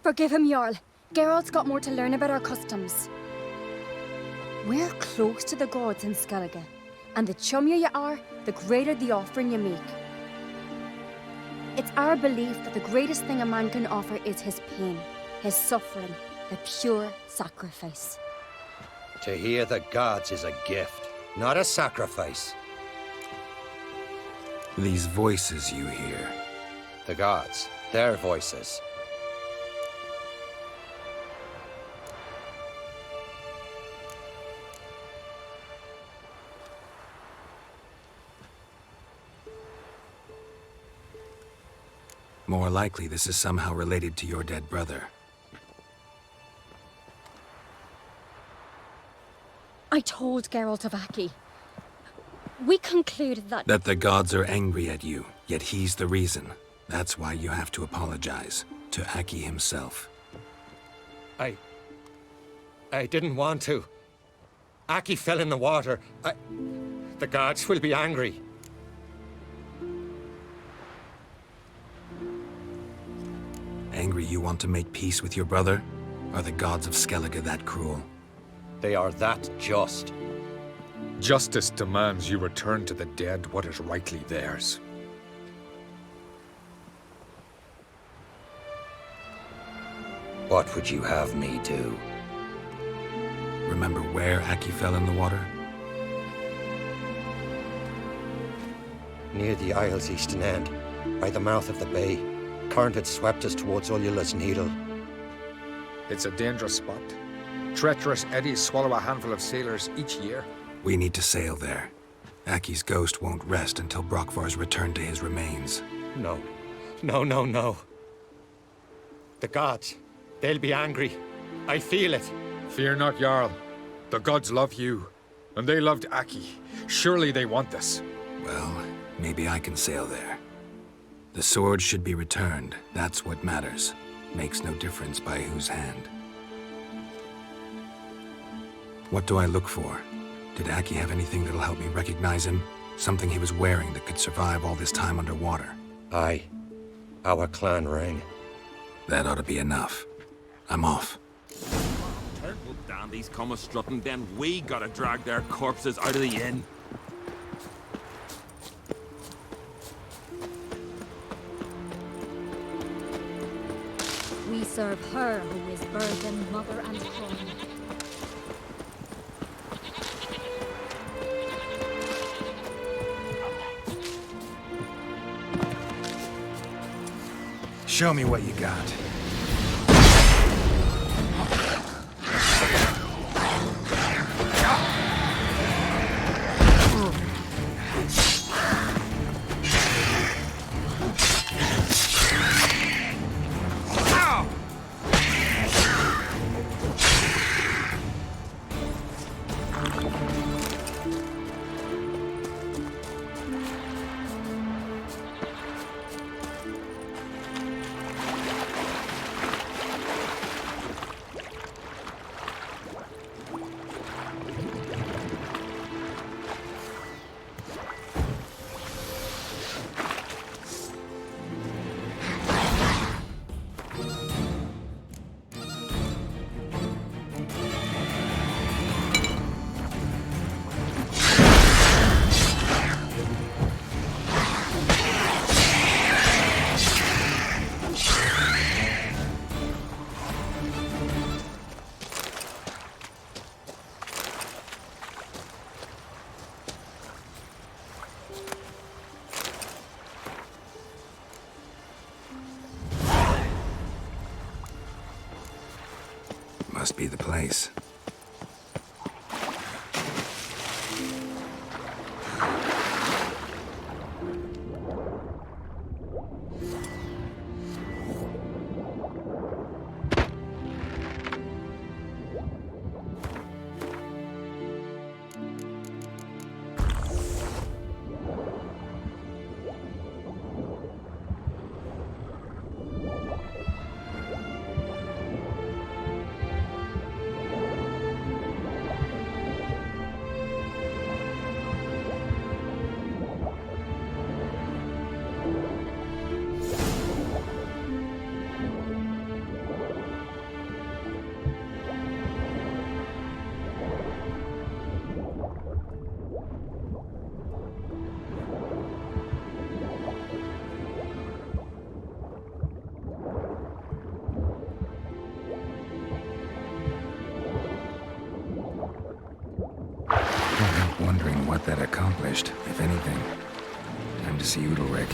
Forgive him, Jarl. Geralt's got more to learn about our customs. We're close to the gods in Skellige, and the chummier you are, the greater the offering you make. It's our belief that the greatest thing a man can offer is his pain, his suffering, the pure sacrifice. To hear the gods is a gift, not a sacrifice. These voices you hear. The gods, their voices. More likely, this is somehow related to your dead brother. I told Geralt of Aki. We concluded that... That the gods are angry at you, yet he's the reason. That's why you have to apologize. To Aki himself. I didn't want to. Aki fell in the water. The gods will be angry. Angry you want to make peace with your brother? Are the gods of Skellige that cruel? They are that just. Justice demands you return to the dead what is rightly theirs. What would you have me do? Remember where Aki fell in the water? Near the Isle's eastern end, by the mouth of the bay. Current had swept us towards Ullula's Needle. It's a dangerous spot. Treacherous eddies swallow a handful of sailors each year. We need to sail there. Aki's ghost won't rest until Brokvar's returned to his remains. No. No. The gods, they'll be angry. I feel it. Fear not, Jarl. The gods love you, and they loved Aki. Surely they want this. Well, maybe I can sail there. The sword should be returned. That's what matters. Makes no difference by whose hand. What do I look for? Did Aki have anything that'll help me recognize him? Something he was wearing that could survive all this time underwater? Aye. Our clan ring. That ought to be enough. I'm off. Well, dandies come a strutting, then we gotta drag their corpses out of the inn. We serve her who is burden, mother, and crown. Show me what you got. Must be the place. Wondering what that accomplished, if anything. Time to see Undvik.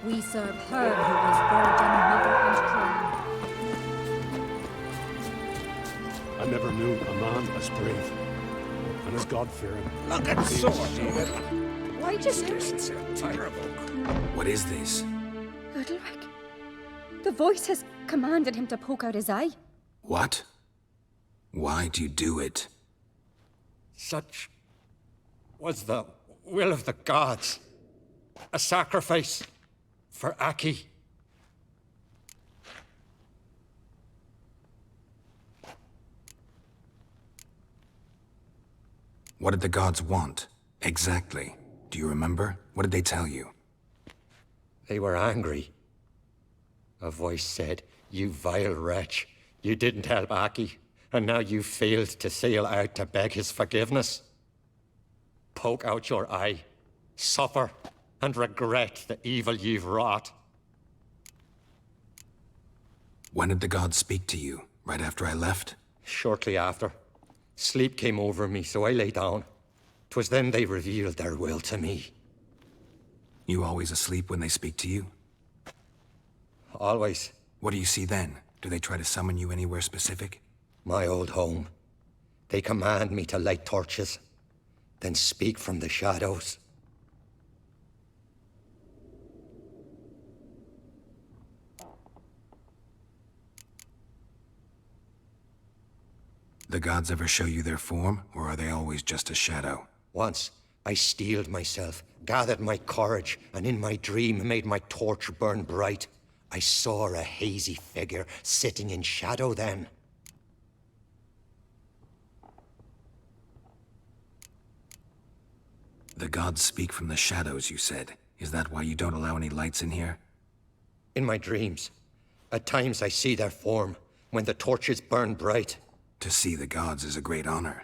We serve her who was virgin, mother, and crown. I never knew a man as brave and as God-fearing. Look at sword, David. Why just... So terrible. What is this? Undvik. The voice has commanded him to poke out his eye. What? Why do you do it? Such was the will of the gods. A sacrifice for Aki. What did the gods want? Exactly. Do you remember? What did they tell you? They were angry. A voice said, "You vile wretch, you didn't help Aki, and now you failed to sail out to beg his forgiveness. Poke out your eye, suffer, and regret the evil you've wrought." When did the gods speak to you? Right after I left? Shortly after. Sleep came over me, so I lay down. 'Twas then they revealed their will to me. You always asleep when they speak to you? Always. What do you see then? Do they try to summon you anywhere specific? My old home. They command me to light torches, then speak from the shadows. The gods ever show you their form, or are they always just a shadow? Once, I steeled myself, gathered my courage, and in my dream made my torch burn bright. I saw a hazy figure sitting in shadow then. The gods speak from the shadows, you said. Is that why you don't allow any lights in here? In my dreams. At times I see their form, when the torches burn bright. To see the gods is a great honor.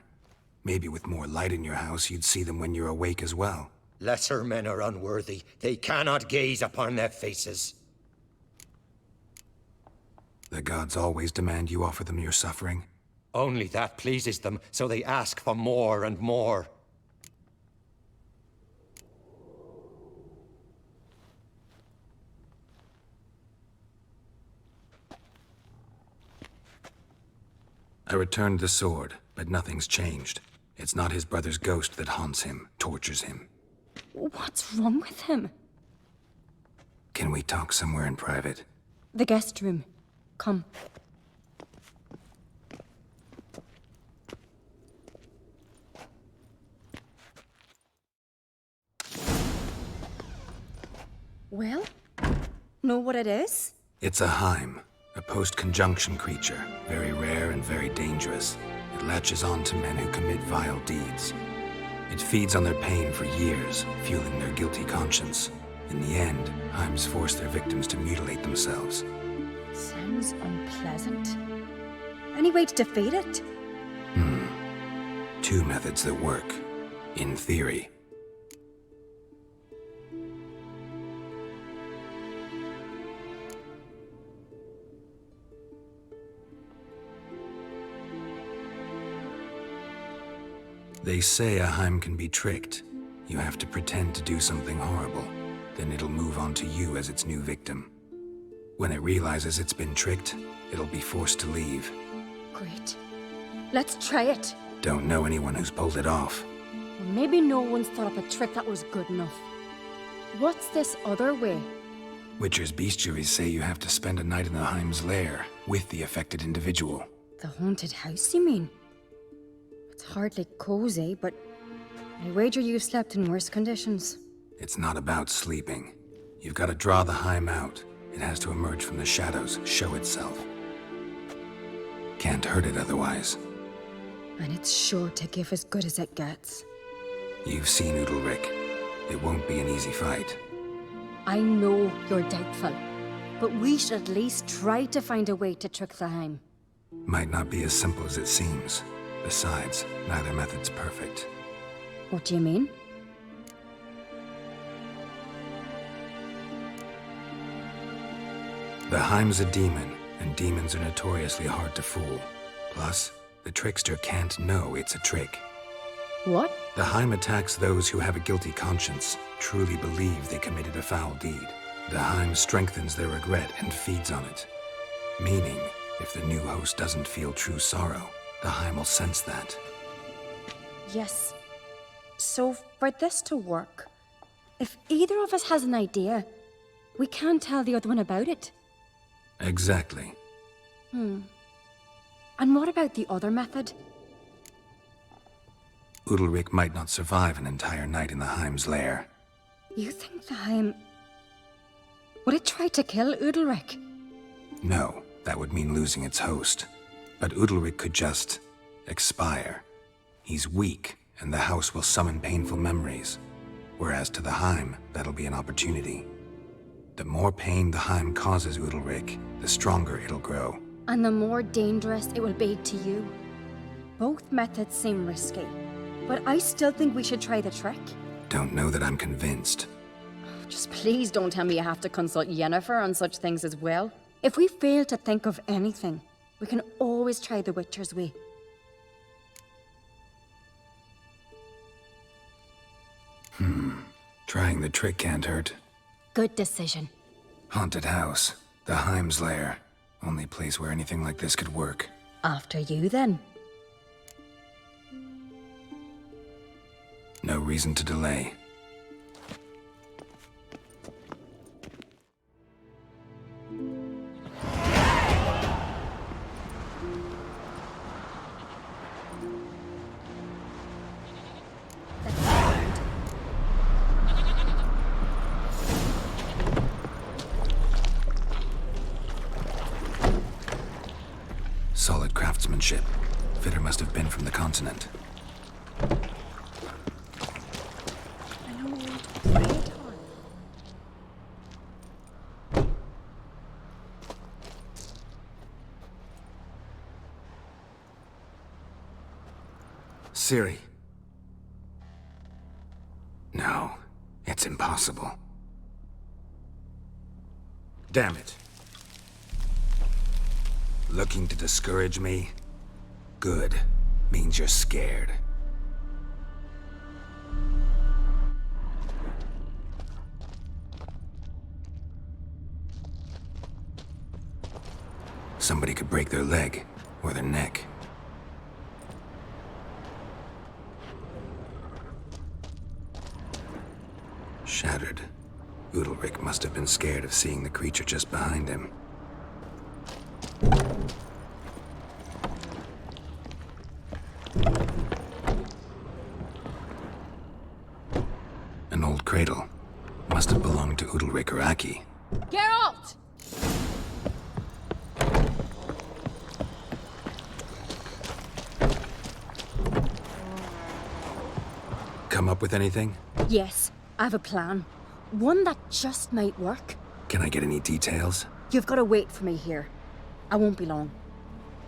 Maybe with more light in your house, you'd see them when you're awake as well. Lesser men are unworthy. They cannot gaze upon their faces. The gods always demand you offer them your suffering? Only that pleases them, so they ask for more and more. I returned the sword, but nothing's changed. It's not his brother's ghost that haunts him, tortures him. What's wrong with him? Can we talk somewhere in private? The guest room. Come. Well, know what it is? It's a Heim, a post-conjunction creature, very rare and very dangerous. It latches on to men who commit vile deeds. It feeds on their pain for years, fueling their guilty conscience. In the end, Heims force their victims to mutilate themselves. Sounds unpleasant. Any way to defeat it? Two methods that work. In theory. They say a Heim can be tricked. You have to pretend to do something horrible. Then it'll move on to you as its new victim. When it realizes it's been tricked, it'll be forced to leave. Great. Let's try it. Don't know anyone who's pulled it off. Well, maybe no one's thought up a trick that was good enough. What's this other way? Witcher's bestiaries say you have to spend a night in the Heim's lair with the affected individual. The haunted house, you mean? It's hardly cozy, but I wager you've slept in worse conditions. It's not about sleeping. You've got to draw the Heim out. It has to emerge from the shadows, show itself. Can't hurt it otherwise. And it's sure to give as good as it gets. You've seen Undvik. It won't be an easy fight. I know you're doubtful, but we should at least try to find a way to trick the Heim. Might not be as simple as it seems. Besides, neither method's perfect. What do you mean? The Heim's a demon, and demons are notoriously hard to fool. Plus, the trickster can't know it's a trick. What? The Heim attacks those who have a guilty conscience, truly believe they committed a foul deed. The Heim strengthens their regret and feeds on it. Meaning, if the new host doesn't feel true sorrow, the Heim will sense that. Yes. So, for this to work, if either of us has an idea, we can't tell the other one about it. Exactly. And what about the other method? Undvik might not survive an entire night in the Heim's lair. You think the Heim... would it try to kill Undvik? No, that would mean losing its host. But Undvik could just... expire. He's weak, and the house will summon painful memories. Whereas to the Heim, that'll be an opportunity. The more pain the Heim causes Undvik, the stronger it'll grow. And the more dangerous it will be to you. Both methods seem risky, but I still think we should try the trick. Don't know that I'm convinced. Just please don't tell me you have to consult Yennefer on such things as well. If we fail to think of anything, we can always try the Witcher's way. Trying the trick can't hurt. Good decision. Haunted house. The Heim's lair. Only place where anything like this could work. After you, then. No reason to delay. Solid craftsmanship. Fitter must have been from the continent. Ciri. No, it's impossible. Damn it. Looking to discourage me? Good. Means you're scared. Somebody could break their leg, or their neck. Shattered. Undvik must have been scared of seeing the creature just behind him. An old cradle. Must have belonged to Undvik or Aki. Geralt! Come up with anything? Yes, I have a plan. One that just might work. Can I get any details? You've got to wait for me here. I won't be long.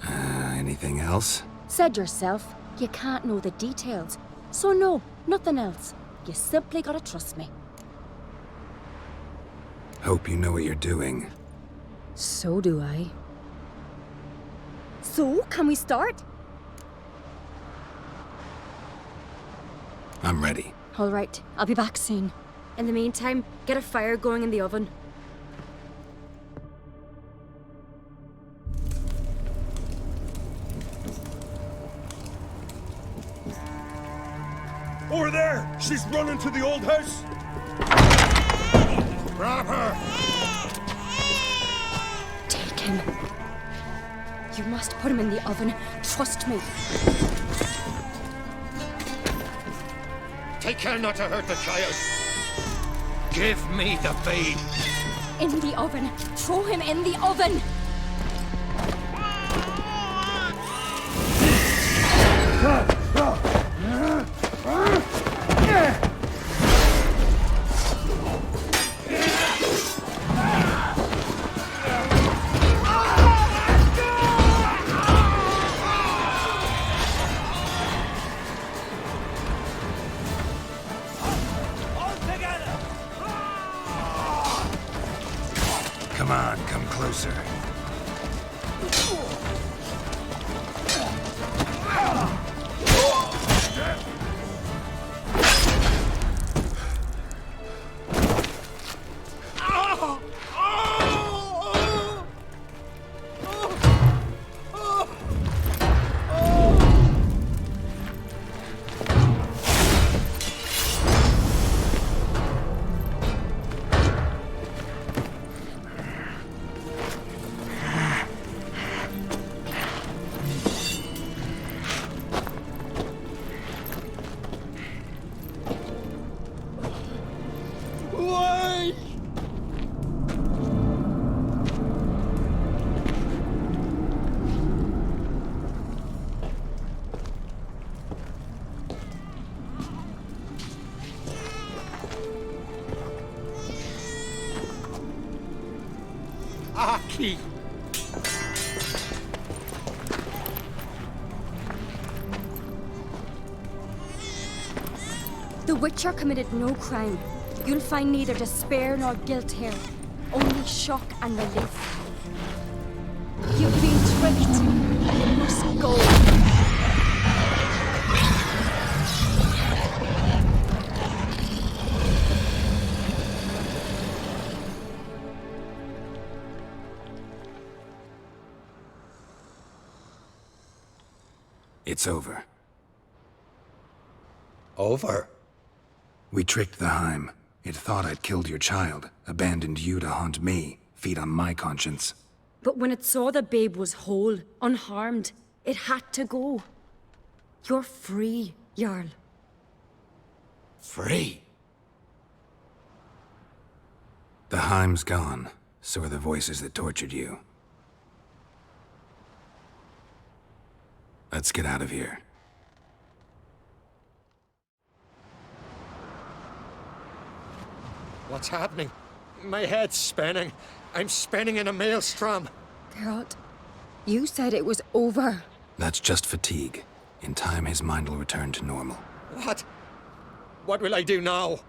Anything else? Said yourself, you can't know the details. So no, nothing else. You simply gotta trust me. Hope you know what you're doing. So do I. So, can we start? I'm ready. All right, I'll be back soon. In the meantime, get a fire going in the oven. Over there! She's running to the old house! Grab her! Take him. You must put him in the oven. Trust me. Take care not to hurt the child. Give me the babe. In the oven. Throw him in the oven. Come on, come closer. Aki! The Witcher committed no crime. You'll find neither despair nor guilt here. Only shock and relief. You've been tricked. You must go. It's over. Over? We tricked the Heim. It thought I'd killed your child, abandoned you to haunt me, feed on my conscience. But when it saw the babe was whole, unharmed, it had to go. You're free, Jarl. Free? The Heim's gone, so are the voices that tortured you. Let's get out of here. What's happening? My head's spinning. I'm spinning in a maelstrom. Geralt, you said it was over. That's just fatigue. In time, his mind will return to normal. What? What will I do now?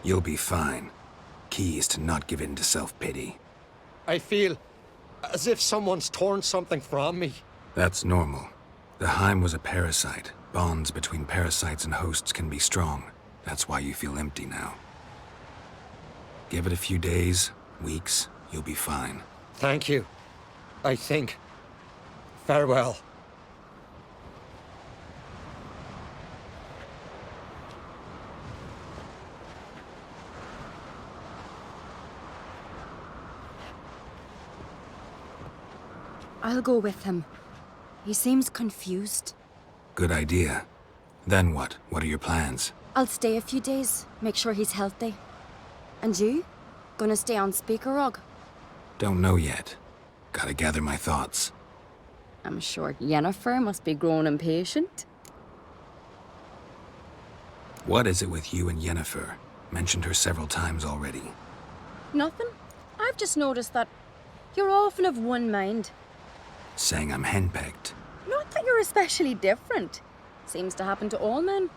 You'll be fine. Key is to not give in to self-pity. I feel as if someone's torn something from me. That's normal. The Heim was a parasite. Bonds between parasites and hosts can be strong. That's why you feel empty now. Give it a few days, weeks, you'll be fine. Thank you. I think. Farewell. I'll go with him. He seems confused. Good idea. Then what? What are your plans? I'll stay a few days, make sure he's healthy. And you? Gonna stay on Speaker Rog? Don't know yet. Gotta gather my thoughts. I'm sure Yennefer must be growing impatient. What is it with you and Yennefer? Mentioned her several times already. Nothing. I've just noticed that you're often of one mind. Saying I'm henpecked. Not that you're especially different. Seems to happen to all men.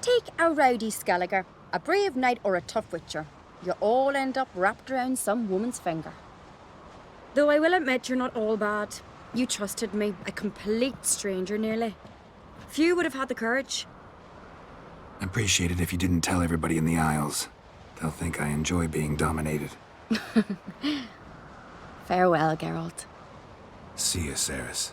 Take a rowdy Skelliger, a brave knight or a tough witcher. You all end up wrapped around some woman's finger. Though I will admit you're not all bad. You trusted me, a complete stranger nearly. Few would have had the courage. I'd appreciate it if you didn't tell everybody in the Isles. They'll think I enjoy being dominated. Farewell, Geralt. See you, Ceres.